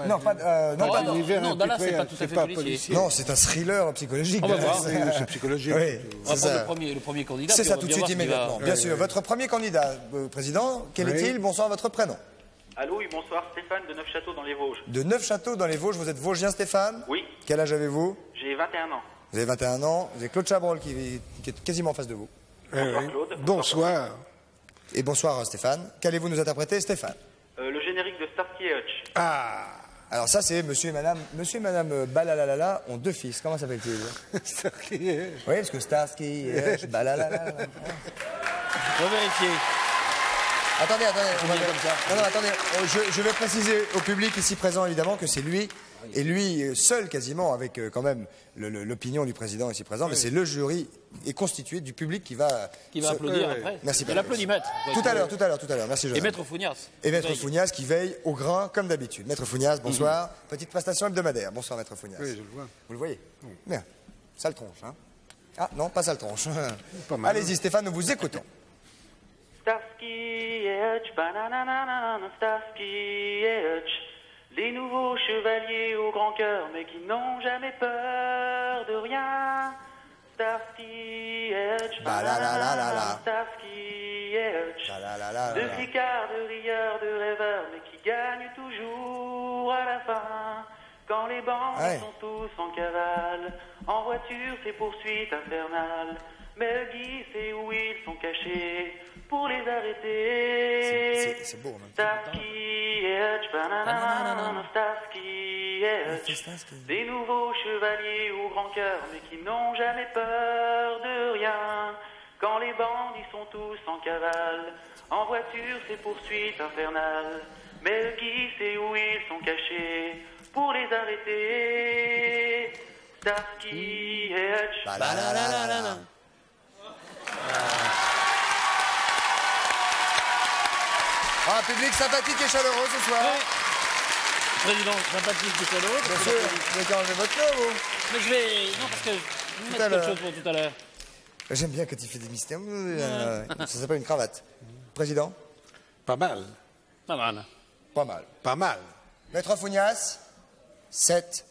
Non, pas Dallas, c'est pas tout à fait policier. Non, c'est un thriller psychologique. On va voir. C'est psychologique. Oui, on va prendre le premier candidat. C'est ça tout de suite immédiatement. Bien sûr. Votre premier candidat, président, quel est-il? Bonsoir, votre prénom. Allô, oui, bonsoir, Stéphane de Neufchâteau dans les Vosges. De Neufchâteau dans les Vosges, vous êtes Vosgien, Stéphane? Oui. Quel âge avez-vous? J'ai 21 ans. Vous avez 21 ans, vous avez Claude Chabrol qui est quasiment en face de vous. Bonsoir Claude. Bonsoir. Et bonsoir Stéphane. Qu'allez-vous nous interpréter, Stéphane? Le générique de Starsky et Hutch. Ah. Alors ça c'est monsieur et madame Balalalala ont 2 fils. Comment s'appelle-t-il? Starsky et Hutch. Oui, parce que Starsky et Hutch, Balalalala. On va vérifier. Attendez. Non, attendez. Je vais préciser au public ici présent évidemment que c'est lui et lui seul quasiment avec quand même l'opinion du président ici présent, mais c'est le jury est constitué du public qui va applaudir après. Merci. Et l'applaudimètre. Tout à l'heure. Merci Joseph. Et Maître Fougnas. Et Maître Fougnas qui veille au grain comme d'habitude. Maître Fougnas, bonsoir. Petite prestation hebdomadaire. Bonsoir Maître Fougnas. Oui, je le vois. Vous le voyez? Bien. Sale tronche, hein? Ah non, pas sale tronche. Allez-y Stéphane, nous vous écoutons. Starsky et Hutch, bananana, Starsky et Hutch, les nouveaux chevaliers au grand cœur, mais qui n'ont jamais peur de rien. Starsky et Hutch, bananana, Starsky et Hutch, de flicards, de rieurs, de rêveurs, mais qui gagnent toujours à la fin. Quand les bandes sont tous en cavale, en voiture c'est poursuite infernale. Mais Guy sait où ils sont cachés pour les arrêter. C'est beau, même. Starsky et Hutch, bananana, Starsky et Hutch, des nouveaux chevaliers au grand cœur, mais qui n'ont jamais peur de rien. Quand les bandits sont tous en cavale, en voiture c'est poursuite infernale. Mais le Guy sait où ils sont cachés pour les arrêter. Starsky et Hutch, bananana. Un public sympathique et chaleureux ce soir. Oui. Président sympathique et chaleureux. Bien sûr, vous avez enlevé votre nom, vous. Mais je vais... Non, parce que... Je vais mettre quelque chose pour tout à l'heure. J'aime bien quand il fait des mystères. Ça s'appelle une cravate. Président? Pas mal. Pas mal. Pas mal. Pas mal. Maître Fougnas? 7.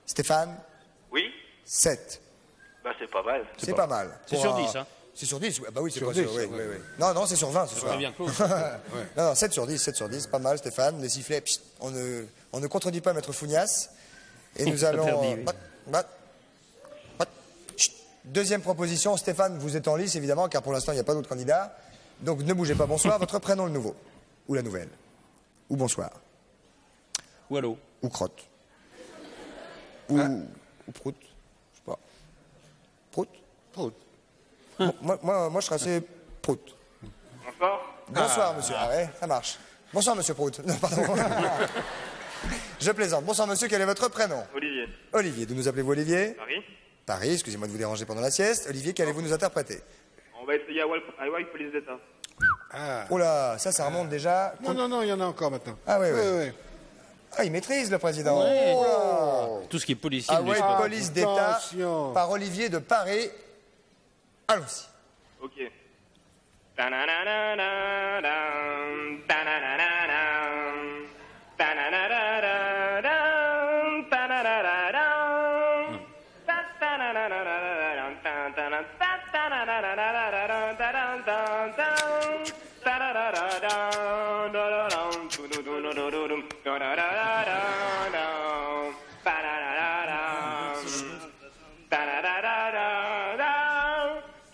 Stéphane? Oui. 7. Bah c'est pas mal. C'est pas mal. C'est sur 10, hein? C'est sur 10, bah oui, c'est sur pas 10, sur... Oui. Non, c'est sur 20 ce soir. Bien Claude. Non, 7 sur 10, pas mal, Stéphane. Les sifflets, on ne contredit pas Maître Fougnas. Et nous allons... Deuxième proposition, Stéphane, vous êtes en lice, évidemment, car pour l'instant, il n'y a pas d'autres candidats. Donc ne bougez pas. Bonsoir, votre prénom le nouveau. Ou la nouvelle. Ou bonsoir. Ou allô. Ou crotte. Ou ou Prout. Je sais pas. Prout. Prout. Bon, moi, je serais assez Prout. Bonsoir. Bonsoir, monsieur. Ah ouais, ça marche. Bonsoir, monsieur Prout. Non, pardon. Je plaisante. Bonsoir, monsieur. Quel est votre prénom? Olivier. Olivier. D'où nous appelez-vous, Olivier? Paris. Paris. Excusez-moi de vous déranger pendant la sieste. Olivier, qu'allez-vous nous interpréter? On va essayer Hawaii Police d'État. Oh là, ça remonte déjà. Non, il y en a encore maintenant. Ah oui. Oui. Ah, il maîtrise, le président. Ouais. Oh là. Tout ce qui est policier. Ah lui, ouais, je sais pas. police d'État Attention. par Olivier de Paris. Allons-y. Ok. Ta-na-na-na-na-na, ta-na-na-na-na, ta-na-na-na-na-na, ta-na-na-na-na,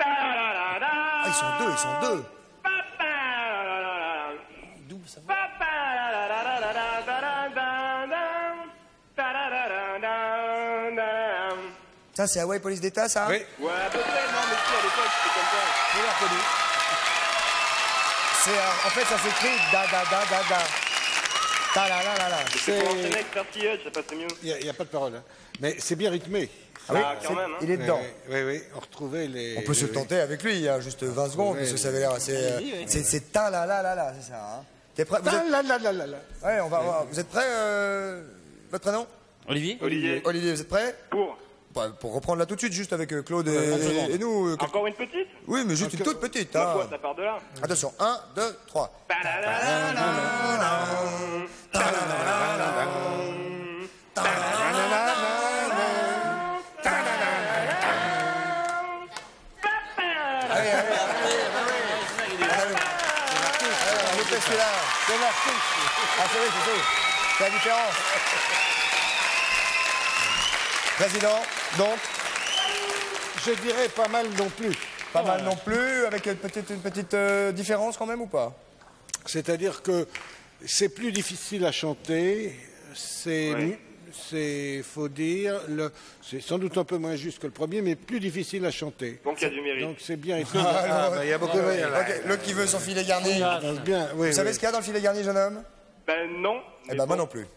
Ah, ils sont deux. D'où ça va? Ça, c'est Hawaii Police d'État, ça? Oui. Ouais, à peu près, non, mais si, à l'époque, c'était comme ça. Je l'ai reconnu. En fait, ça s'écrit da. Ta la la la la. C'est pour enchaîner avec Starsky Hutch, ça passe mieux. Il n'y a pas de parole. Hein. Mais c'est bien rythmé. Ah, quand même, hein. Il est dedans. Oui, on retrouvait les... On peut se tenter avec lui, il y a juste 20 secondes, parce que ça avait l'air assez... C'est ta la la la la, c'est ça, hein. T'es prêt? Ouais, on va... Vous êtes prêts, votre prénom? Olivier. Olivier, vous êtes prêts? Pour reprendre là tout de suite, juste avec Claude et nous. Encore une petite? Oui, mais juste une toute petite. Ma foi, ça part de là. Attention, 1, 2, 3. Celui-là. C'est l'artiste. Ah, c'est vrai, c'est tout. C'est la différence. Président, donc? Je dirais pas mal non plus. Pas mal non plus, avec une petite différence quand même ou pas? C'est-à-dire que c'est plus difficile à chanter, faut dire, c'est sans doute un peu moins juste que le premier, mais plus difficile à chanter. Donc il y a du mérite. Donc c'est bien. Il y a beaucoup de mérite. L'autre qui veut son filet garni. Bien, oui, Vous savez ce qu'il y a dans le filet garni, jeune homme? Ben non. Eh ben moi non plus.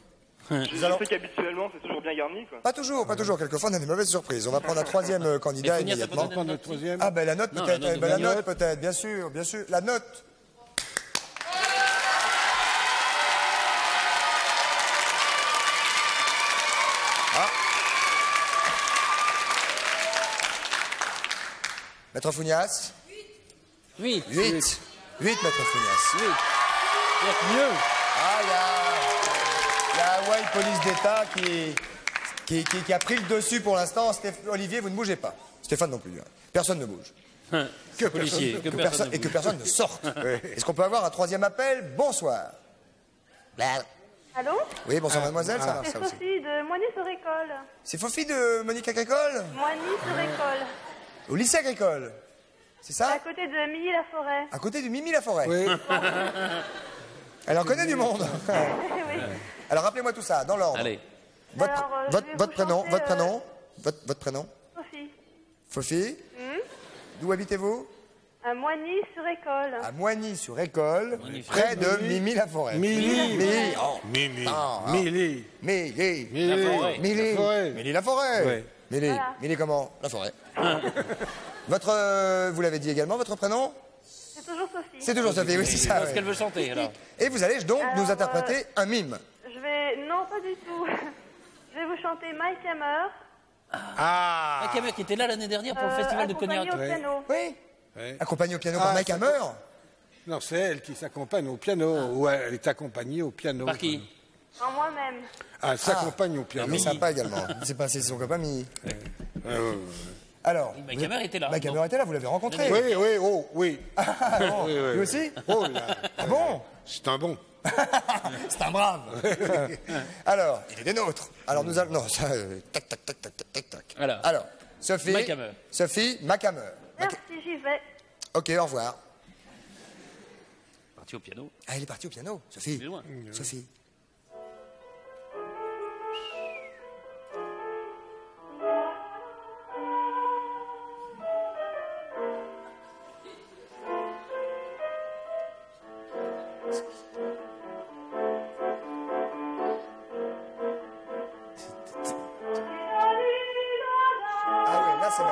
Je sais qu'habituellement c'est toujours bien garni, quoi. Pas toujours. Quelquefois on a des mauvaises surprises. On va prendre un troisième candidat immédiatement. On va prendre le troisième. Ah ben la note peut-être. La note peut-être, bien sûr. La note. Maître Fougnas? 8. 8, Maître Fougnas. Mieux. Ah, il y a Hawaii Police d'État qui a pris le dessus pour l'instant. Olivier, vous ne bougez pas. Stéphane non plus. Hein. Personne ne bouge. Que policier. Et que personne ne sorte. Est-ce qu'on peut avoir un troisième appel? Bonsoir. Allô? Oui, bonsoir mademoiselle. Ça C'est Sophie de Moigny-sur-École. C'est Sophie de Monique Agricole? Moigny-sur-École. Au lycée agricole. C'est ça? À côté de Milly-la-Forêt. À côté de Mimi-la-Forêt. Oui. Elle en connaît du monde. Oui. Alors rappelez-moi tout ça, dans l'ordre. Allez. Votre prénom, votre prénom? Sophie. Sophie? D'où habitez-vous? À Moigny-sur-École. À Moigny-sur-École, près de Mimi-la-Forêt. Mimi. Oh. Mimi. Mili. Mili-la-Forêt. Ouais. Mili. Voilà. Mili comment? La forêt. Vous l'avez dit également, votre prénom? C'est toujours Sophie. C'est toujours Sophie, oui, c'est ça. Parce ouais. qu'elle veut chanter, alors. Et vous allez donc nous Alors, interpréter un mime. Je vais... Non, pas du tout. Je vais vous chanter Mike Hammer. Ah, Kamer qui était là l'année dernière pour le festival de Cognac. Accompagné au piano. Oui. Ouais. Accompagné au piano par Mike Hammer. Non, c'est elle qui s'accompagne au piano, ou elle est accompagnée au piano. Par qui? En moi-même. Ah, elle s'accompagne au piano. Mais sympa également. C'est pas c'est son copain Mi. Alors. Mike Hammer était là. Mike Hammer était là, vous l'avez rencontré. Oui. Ah, bon. Oui. Lui aussi? Oh là. Ah bon? C'est un bon. C'est un brave. Alors, il est des nôtres. Alors nous allons... Non, ça... tac. Alors, Sophie... Mike Hammer. Sophie, Mike Hammer. Merci, j'y vais. Ok, au revoir. Parti au piano. Ah, elle est partie au piano, Sophie. Plus loin. Sophie.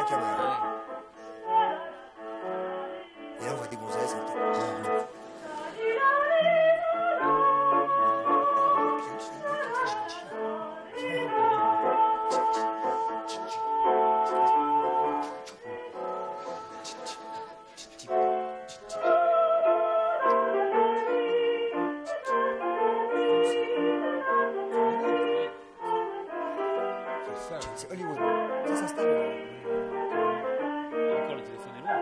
caméra. Et là, on voit des gonzesses. C'est Hollywood. Ça s'installe. Encore le téléphone est loin.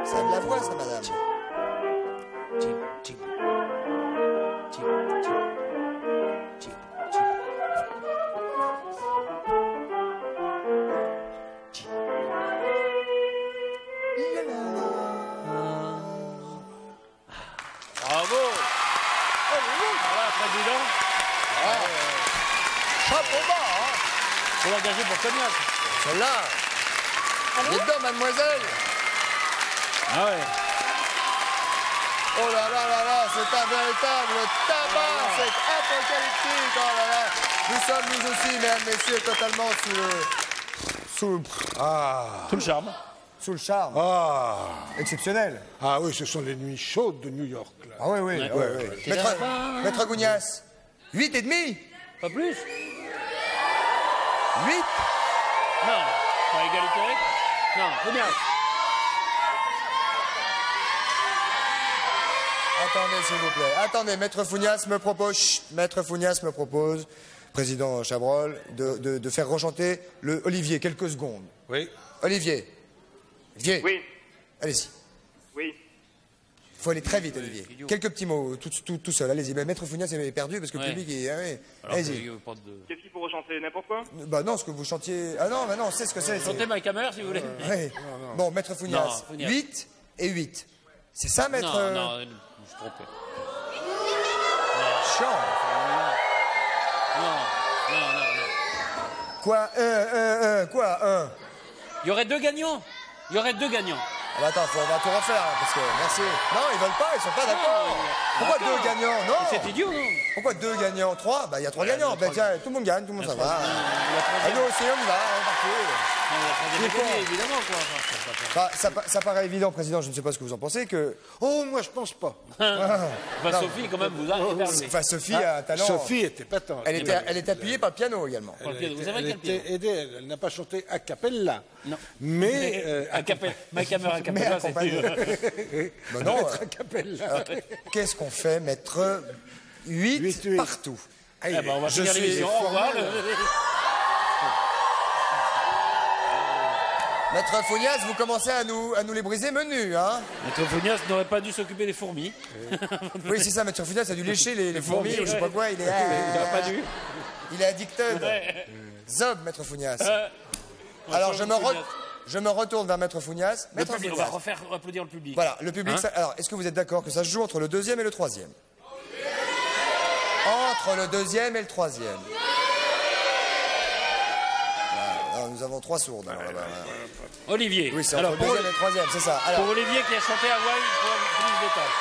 Ça a de la voix, ça, madame. Bravo. Voilà, président. Chapeau bas, hein. Faut l'engager pour Cognac. Celle-là. Dites donc, mademoiselle. Ah ouais. Oh là là là là, c'est un véritable tabac, c'est apocalyptique, oh là là. Nous sommes, nous aussi, mesdames, messieurs, totalement sous Tout le charme. le charme. Ah. Exceptionnel. Ah oui, ce sont les nuits chaudes de New York, là. Ah oui, oui. Ouais. Ouais, ouais. Maître Gougnas, 8 et demi. Pas plus. 8. Non. Pas égalité. Non. Cognac. Attendez, s'il vous plaît. Attendez, Maître Fougnas me propose... Chut, Maître Fougnas me propose, président Chabrol, de faire rechanter le Olivier, quelques secondes. Oui. Olivier. Olivier. Oui, Allez-y. oui. Il faut aller très vite, Olivier. Quelques petits mots, tout seul. Allez-y. Mais Maître Fougnas est perdu parce que le Ouais. public est... Ah oui. Alors, Allez-y. pas de... Qu'est-ce qu'il faut rechanter? N'importe quoi? Bah non, ce que vous chantiez... Ah non, mais non, c'est ce que c'est. Chantez Mike Hammer, si vous voulez. Oui. Bon, Maître Fougnas, Non, Fougnas. 8 et 8. C'est ça, Maître... Non, non, je me suis trompé. Chiant. Non. Quoi? Quoi? Il y aurait deux gagnants. Ah bah attends, on va tout refaire, hein, parce que... Merci. Non, ils veulent pas, ils sont pas d'accord. Pourquoi d'accord. 2 gagnants? Non. C'est idiot, non? Pourquoi 2 gagnants? 3? Bah il y a 3 gagnants. Bah tiens, tout le monde gagne, tout le monde ça va. La Allez aussi, on y va, on part troisième est gagnée, évidemment, quoi. Bah, ça paraît évident, Président, je ne sais pas ce que vous en pensez, que... Oh, moi, je pense pas. Enfin, Sophie, quand même, vous a éperdué. Enfin, Sophie a un talent... Sophie était patente. Elle est appuyée par le piano également. Vous avez Elle quel pied? était aidée, elle n'a pas chanté a cappella. Non. Mais... A cappella. Mike Hammer a Mais cappella, accompagné. c'est... Bah non, a cappella. qu'est-ce qu'on fait? Mettre 8 partout. Eh ben, on va Je finir suis l'émission. Au revoir. Maître Fougnas, vous commencez à nous les briser menus, hein? Maître Fougnas n'aurait pas dû s'occuper des fourmis. Oui, c'est ça, Maître Fougnas a dû lécher les fourmis, ou je sais pas quoi, il est... Il n'aurait pas dû. Il est addicted. Zob, Maître Fougnas. Alors, je me retourne vers Maître Fougnas. Le Maître public, on va Fougnas. refaire applaudir le public. Voilà, le public... Hein? Alors, est-ce que vous êtes d'accord que ça se joue entre le 2e et le 3e? Entre le 2e et le 3e. Voilà, nous avons 3 sourdes. Alors, là-bas, voilà. Olivier. Oui, c'est entre Alors, le 2e et le 3e, c'est ça. Alors, pour Olivier qui a chanté Hawaï, il faut plus de détails.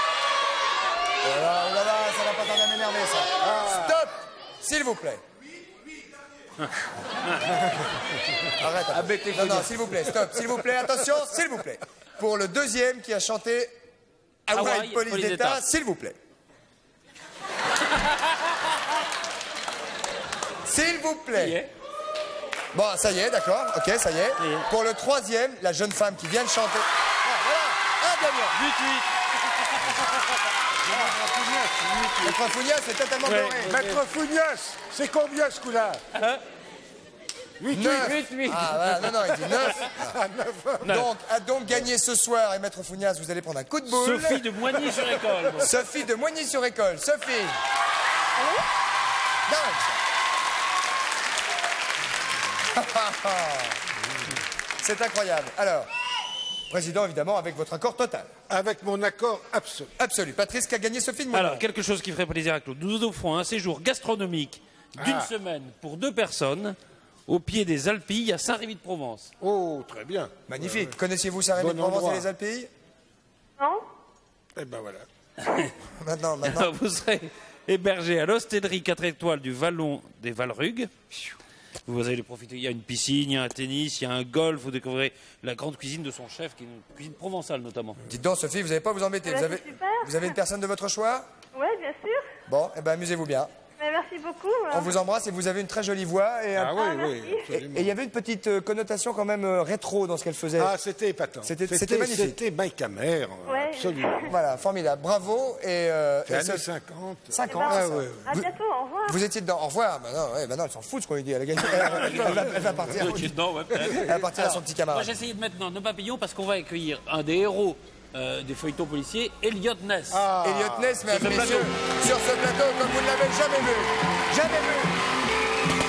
voilà, oh là là, ça va pas tarder à m'énerver, ça. Stop, s'il vous plaît. Arrête. Non, non, s'il vous plaît, stop, s'il vous plaît, attention, s'il vous plaît. Pour le 2e qui a chanté Hawaï, police d'État, s'il vous plaît. S'il vous plaît. Bon, ça y est, d'accord, ok, ça y est. Pour le 3e, la jeune femme qui vient de chanter. Ah, voilà, un gagnant. 8-8. Maître Fougnas est totalement doré. Maître Fougnas, c'est combien ce coup-là? 9. 8-8. Ah, voilà, non, il dit 9. Donc, gagné ce soir, et Maître Fougnas, vous allez prendre un coup de boule. Sophie de Moigny-sur-École. Sophie de Moigny-sur-École. Sophie. Dingue. C'est incroyable. Alors, Président, évidemment, avec votre accord total. Avec mon accord absolu. Absolu. Patrice qui a gagné Sophie de Moigny. Alors, quelque chose qui ferait plaisir à Claude. Nous offrons un séjour gastronomique d'une semaine pour 2 personnes au pied des Alpilles à Saint-Rémy-de-Provence. Oh, très bien. Magnifique. Connaissiez-vous Saint-Rémy-de-Provence et les Alpilles? Non? Eh ben voilà. Maintenant. Alors, vous serez hébergé à l'hostellerie 4 étoiles du Vallon des Valrugues. Vous allez profiter, il y a une piscine, il y a un tennis, il y a un golf, vous découvrez la grande cuisine de son chef, qui est une cuisine provençale notamment. Dites donc, Sophie, vous n'allez pas vous embêter. Voilà, c'est super. Vous avez une personne de votre choix? Oui, bien sûr. Bon, eh ben amusez-vous bien. Mais merci beaucoup. On vous embrasse et vous avez une très jolie voix. Et Ah oui, merci. absolument. Et il y avait une petite connotation quand même rétro dans ce qu'elle faisait. Ah, c'était épatant. C'était magnifique. C'était Mike Hammer, Ouais. absolument. Voilà, formidable. Bravo. Et C'est années 50. 50. Eh ben, Ah, ouais. À bientôt, au revoir. Vous étiez dedans. Au revoir. Maintenant, elle s'en fout de ce qu'on lui dit. Elle va partir. Non, ouais, Elle va partir à son petit moi camarade. j'ai essayé de mettre dans nos papillons parce qu'on va accueillir un des héros des feuilletons policiers, Elliot Ness. Elliot Ness, mesdames et messieurs, sur ce plateau, comme vous ne l'avez jamais vu. Jamais vu.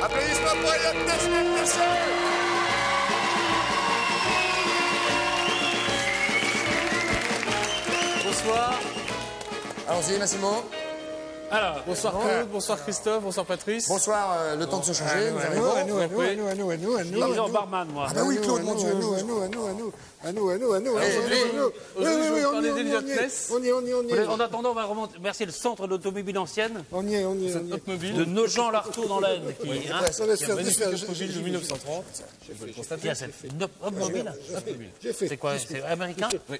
Applaudissements pour Elliot Ness, mesdames et messieurs. Bonsoir. Allons-y, Massimo. Alors, bonsoir Claude, bonsoir Christophe, bonsoir Patrice. Bonsoir, le temps de se changer. Nous arrivons. À nous. Je suis en barman, moi. Ah bah oui, Claude, mon Dieu. À nous. Aujourd'hui, je vais vous parler d'Elliot Ness. On y est. En attendant, on va remercier le centre d'automobile ancienne On y est. de Nogent-Lartaud dans l'Aisne. Qui Ça laisse Il y a faire un magnifique automobile de 1930. Qui a cette automobile. J'ai fait. C'est quoi? C'est américain? Oui,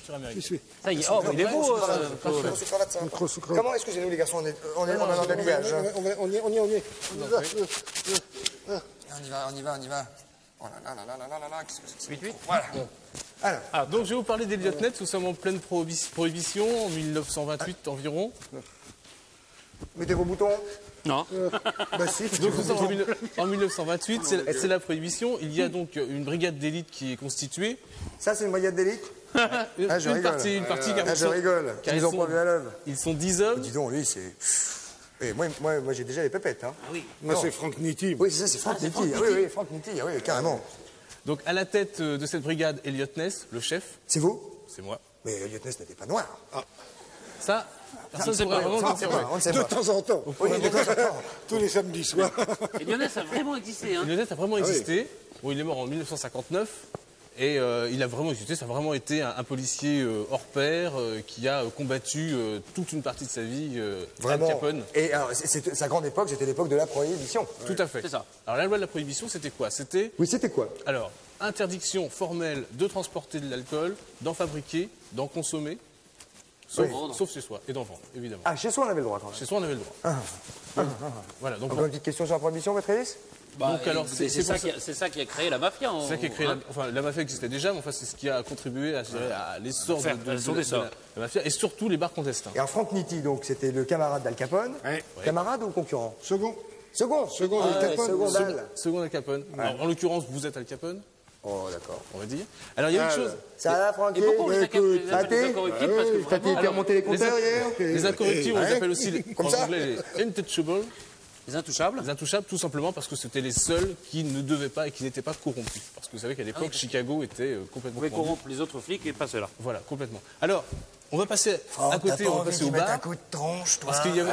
sur Amérique. Ça y est. Oh, il est beau, Claude. Comment, excusez-nous les garçons, on est dans l'habillage. On y est. On y va. Oh là là, qu'est-ce que c'est que ça? 8-8. Voilà. Alors, Ah, donc je vais vous parler d'Elliot Ness. Nous sommes en pleine prohibition, en 1928 environ. mettez vos boutons. Non. Bah si. Donc nous sommes en 1928, c'est la prohibition. Il y a donc une brigade d'élite qui est constituée. Ça, c'est une brigade d'élite. Une rigole. partie car Ah, je rigole. car Ils ont pas vu à l'œuvre. Ils sont 10 hommes. Dis donc, lui, c'est... Et moi j'ai déjà les pépettes. Hein. Moi, c'est Frank Nitti. Oui, c'est ça, c'est Frank Nitti. Ah oui, Frank Nitti, ah oui, carrément. Donc à la tête de cette brigade, Elliot Ness, le chef. C'est vous? C'est moi. Mais Elliot Ness n'était pas noir. Ça, personne ne pourrait vraiment dire vrai. On ne sait De pas. temps en temps. Oui, de temps en temps. Tous les samedis soirs. Elliot Ness a vraiment existé. Hein. Elliot Ness a vraiment existé. Bon, il est mort en 1959. Et il a vraiment existé, ça a vraiment été un policier hors pair qui a combattu toute une partie de sa vie Al Capone. Et alors, sa grande époque, c'était l'époque de la prohibition. Tout à fait. C'est ça. Alors la loi de la prohibition, c'était quoi? C'était Oui, c'était quoi? alors interdiction formelle de transporter de l'alcool, d'en fabriquer, d'en consommer, sauf chez soi, et d'en vendre, évidemment. Ah, chez soi, on avait le droit quand même. Chez soi, on avait le droit. Voilà, donc Encore une petite question sur la prohibition, Patrice? Donc, alors, c'est ça qui a créé la mafia. c'est ça qui a créé la mafia existait déjà, mais enfin, c'est ce qui a contribué à l'essor de la mafia, et surtout les bars clandestins. Et alors, Frank Nitti, donc, c'était le camarade d'Al Capone. Ouais. Camarade ou concurrent? Second. Second Al Capone. Second Al. Second Al Capone. Alors, en l'occurrence, vous êtes Al Capone, Oh, d'accord. on va dire. Alors, il y a une chose. Ça va, Francky? Et pourquoi on les appelle des Raté? incorruptibles? Parce que T'as vraiment, remonté les compteurs hier? Les incorruptibles, on les appelle aussi Comme en ça anglais les untouchables. les intouchables. Les intouchables, tout simplement parce que c'était les seuls qui ne devaient pas et qui n'étaient pas corrompus. Parce que vous savez qu'à l'époque, Chicago était complètement Vous pouvez corrompu. corrompre les autres flics et pas ceux-là. Voilà, complètement. Alors, on va passer Oh, à côté, on va passer au bar. un coup de tronche, toi. Parce qu'il y avait.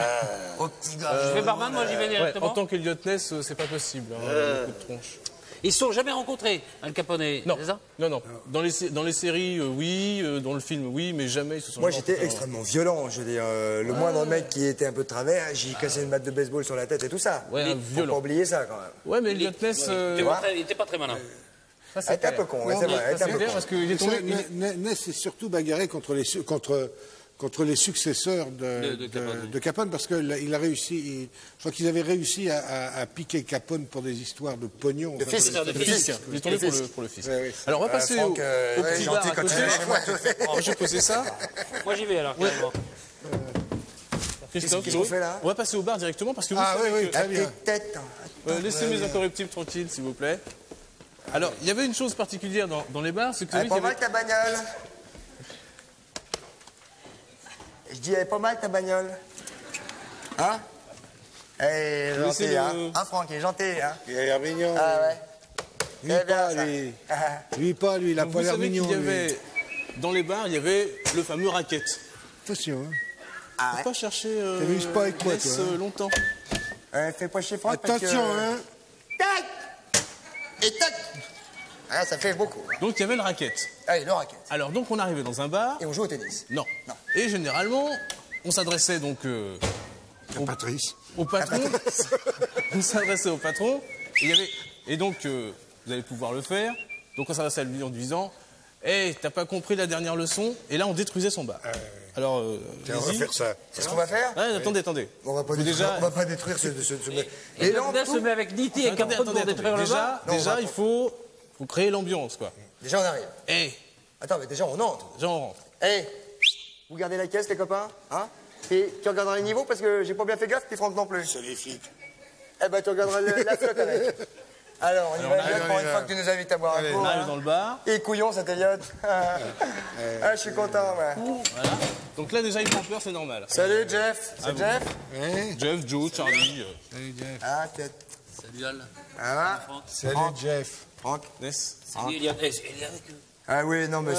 Au petit gars. Je fais barman, moi j'y vais Ouais, directement. en tant qu'Elliot Ness, c'est pas possible. Le coup de tronche. Ils se sont jamais rencontrés, Al Capone et Non, c'est ça? non. Dans les séries, oui. Dans le film, oui, mais jamais ils se sont Moi, jamais j'étais rencontrés. extrêmement violent. Je veux dire, le moindre mec qui était un peu de travers, j'y cassais une batte de baseball sur la tête et tout ça. Ouais, un Faut violent. pas oublier ça, quand même. Ouais, mais Elliot Ness. Il était pas très malin. ça, Elle était un peu con, ouais, c'est vrai. Elle était un C'est peu clair con. parce qu'il est tombé. Ness s'est surtout bagarré contre les successeurs de Capone parce qu'il a réussi, je crois qu'ils avaient réussi à piquer Capone pour des histoires de pognon. De fisc. Le fisc. Il est tombé pour le fisc. Ouais, oui. Alors, on va passer au Franck, ouais, petit gentil bar à quand côté. il est moi. Oh, je vais poser ça. Moi j'y vais alors. carrément. Christophe, Qu'est-ce qu'on fait là? on va passer au bar directement parce que vous Ah savez oui, oui, que- très La bien. petite tête. laissez mes incorruptibles tranquilles, s'il vous plaît. Alors, il y avait une chose particulière dans les bars, c'est que vous Elle savez est pas qu'il y avait- mal ta bagnole. Je dis, elle est pas mal ta bagnole. Hein? Elle est Laissez gentille, hein? le- Hein, Franck, il est gentil, hein? Il a l'air mignon. Ah ouais. Lui C'est bien, pas, ça. lui. Lui pas, lui, il a Donc, pas vous l'air savez qu'il mignon. y lui. avait, dans les bars, il y avait le fameux racket. Attention, hein. Ah Faut ouais. pas chercher T'amuses pas avec moi, Ness, toi, hein. longtemps. Fais pas chier Franck. parce que- Attention, hein. Tac! et tac. Ah, ça fait beaucoup. Donc il y avait le racket. Allez, le racket. Alors donc on arrivait dans un bar. Et on joue au tennis. Non. Et généralement, on s'adressait donc Patrice. au patron. On s'adressait au patron. Et donc vous allez pouvoir le faire. Donc on s'adressait à lui en lui disant hey, t'as pas compris la dernière leçon? Et là on détruisait son bar. Alors Tiens, on va faire ça. C'est ce qu'on va faire? Ouais, attendez. On va pas détruire ce Et là, se met avec Niti et Cameron pour détruire le bar. Déjà, il faut créer l'ambiance, quoi. Déjà, on arrive. Eh. Attends, mais déjà, on entre. Déjà, on rentre. Eh, vous gardez la caisse, les copains? Hein? Et tu regarderas les niveaux parce que j'ai pas bien fait gaffe, puis Franck non plus. C'est les flics. Eh ben, tu regarderas la flotte avec. Alors, on y va, Elliot, pour une fois que tu nous invites à boire un coup. On arrive dans le bar. Et couillon, cet Elliot. Ah, je suis content, moi. Voilà. Donc là, déjà, il prend peur, c'est normal. Salut, Jeff. C'est Jeff? Jeff, Joe, Charlie. Salut, Jeff. Ah, tête. Salut Al. Ah, Salut, Jeff. Franck. Ness. Salut Eliade. Ah oui, non, mais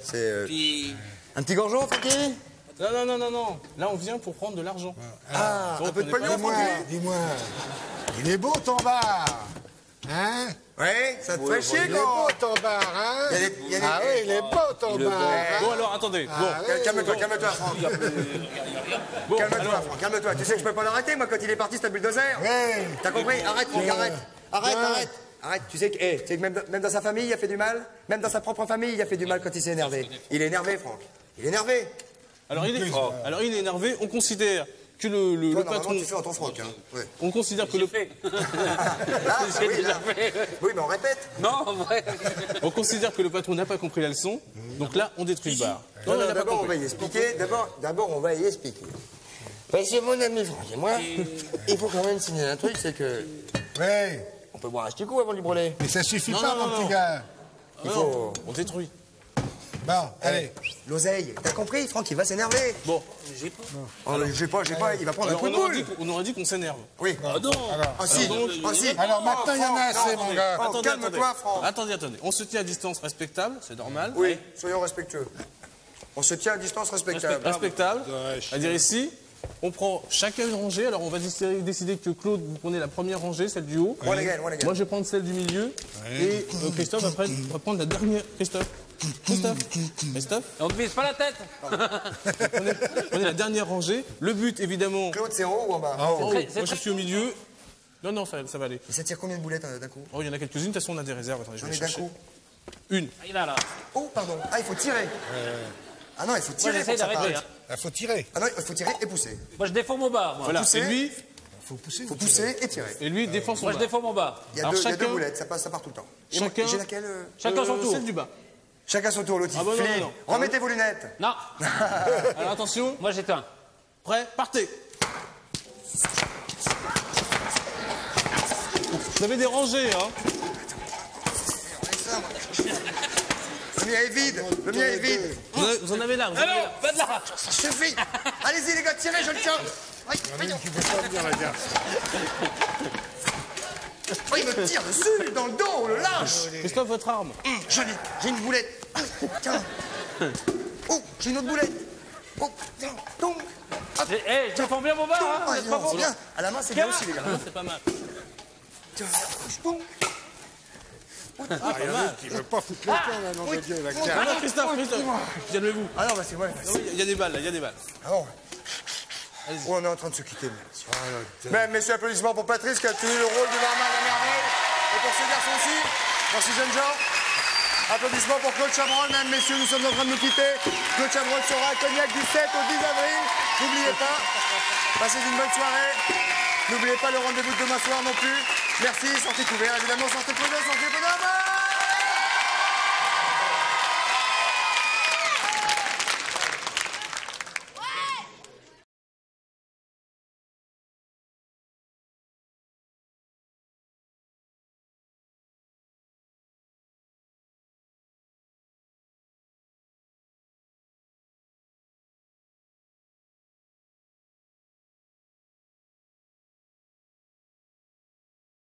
c'est... Puis... Un petit gorgeon, Francky? Non. Là, on vient pour prendre de l'argent. Ah, donc, un peu de pognon, Dis-moi, Francky? dis-moi. Il est beau ton bar. Hein? Ouais, ça te ferait chier, Il est beau quoi. ton bar, hein? Il y a des- Ah oui, il est beau ton bar. Bon, alors, attendez. Calme-toi, Franck. Bon, Calme-toi, alors, Franck, calme-toi. Tu sais que je peux pas l'arrêter, moi, quand il est parti, c'est un bulldozer. Ouais. T'as compris? Arrête, Franck, arrête. Arrête, tu sais que même dans sa famille, il a fait du mal. Même dans sa propre famille, il a fait du mal quand il s'est énervé. Il est énervé, Franck. Il est énervé. alors, il est énervé. On considère que le Toi, patron... tu fais en ton froc, hein. Ouais. On considère que le... Oui, mais on répète. Non, en vrai. On considère que le patron n'a pas compris la leçon. Donc là, on détruit le bar. Non, il a pas d'abord, on compris. va y expliquer. D'abord, on va y expliquer. Parce que mon ami Franck et moi, il faut quand même signaler un truc, c'est que... Ouais. On peut boire un petit coup avant de lui brûler. Mais ça suffit pas, non, mon non. petit gars. Il faut... On détruit. Bon, allez. L'oseille. T'as compris, Franck, il va s'énerver. Bon. J'ai pas, il va prendre un Alors, coup de boule. on aurait dit qu'on s'énerve. Oui. Ah non. Ah si, ah si. Alors maintenant, il y en a assez, mon gars. Franck, calme-toi, Franck. Attendez. On se tient à distance respectable, c'est normal. Oui, soyons respectueux. On se tient à distance respectable. Respectable. C'est-à-dire ici, on prend chacun une rangée. Alors on va décider que Claude, vous prenez la première rangée, celle du haut. One again. Moi, je vais prendre celle du milieu. Et Christophe, après, va prendre la dernière. Christophe. On ne vise pas la tête. Prenez la dernière rangée. Le but, évidemment... Claude, c'est en haut ou en bas? En haut. Moi, je suis au milieu. Non, ça va aller. Et ça tire combien de boulettes d'un coup? Oh, il y en a quelques-unes. De toute façon, on a des réserves. Attendez, je vais J'en ai d'un chercher. coup. Une. Il a là. Oh, pardon. Ah, il faut tirer. Ah non, il faut Moi, tirer j'essaie pour que ça d'arrêter. parte. Hein. Il faut tirer. Ah non, il faut tirer et pousser. Moi, je défends mon bar. Moi, Voilà. Pousser. Et lui, Il faut pousser. Faut pousser et tirer. et lui défend son Moi je bar. défends mon bar. Il y a Alors, deux chacun- boulettes, ça part tout le temps. Et moi, Chacun- j'ai laquelle Chacun son tour. Celle du bas. Chacun son tour, l'autre. Ah bah non, Flip. non. Remettez vos lunettes. Non. Alors attention. Moi j'éteins. Prêt, partez. Vous avez des rangées, hein. Le mien est vide. Le mien est vide. Vous en avez là. Alors, va de là. Ça suffit. Allez-y, les gars, tirez, je le tiens. Voyons. Oh, il me tire dessus, dans le dos, on le lâche. Christophe, votre arme. Joli, j'ai une boulette. Tiens. Oh, j'ai une autre boulette. Oh, tiens, donc. Je défends bien mon bar. Hein, Ah, vous êtes pas non, bon. c'est bien. À la main, c'est bien aussi, les gars. C'est pas mal. Tiens, donc. Il veut pas foutre le camp, là, non, de Dieu, là. Tiens. Ah non, Christophe, calmez-vous. Ah non, bah c'est moi. Il y a des balles, là, il y a des balles. Ah bon. Oh, on est en train de se quitter, messieurs. Mesdames, messieurs, applaudissements pour Patrice qui a tenu le rôle du barman à merveille. Et pour ce garçon-ci, pour ces jeunes gens. Applaudissements pour Claude Chabrol, mesdames, messieurs, nous sommes en train de nous quitter. Claude Chabrol sera à Cognac du 7 au 10 avril. N'oubliez pas, passez une bonne soirée. N'oubliez pas le rendez-vous de demain soir non plus. Merci, sortez couverts, évidemment, sortez prudents, sortez prudents.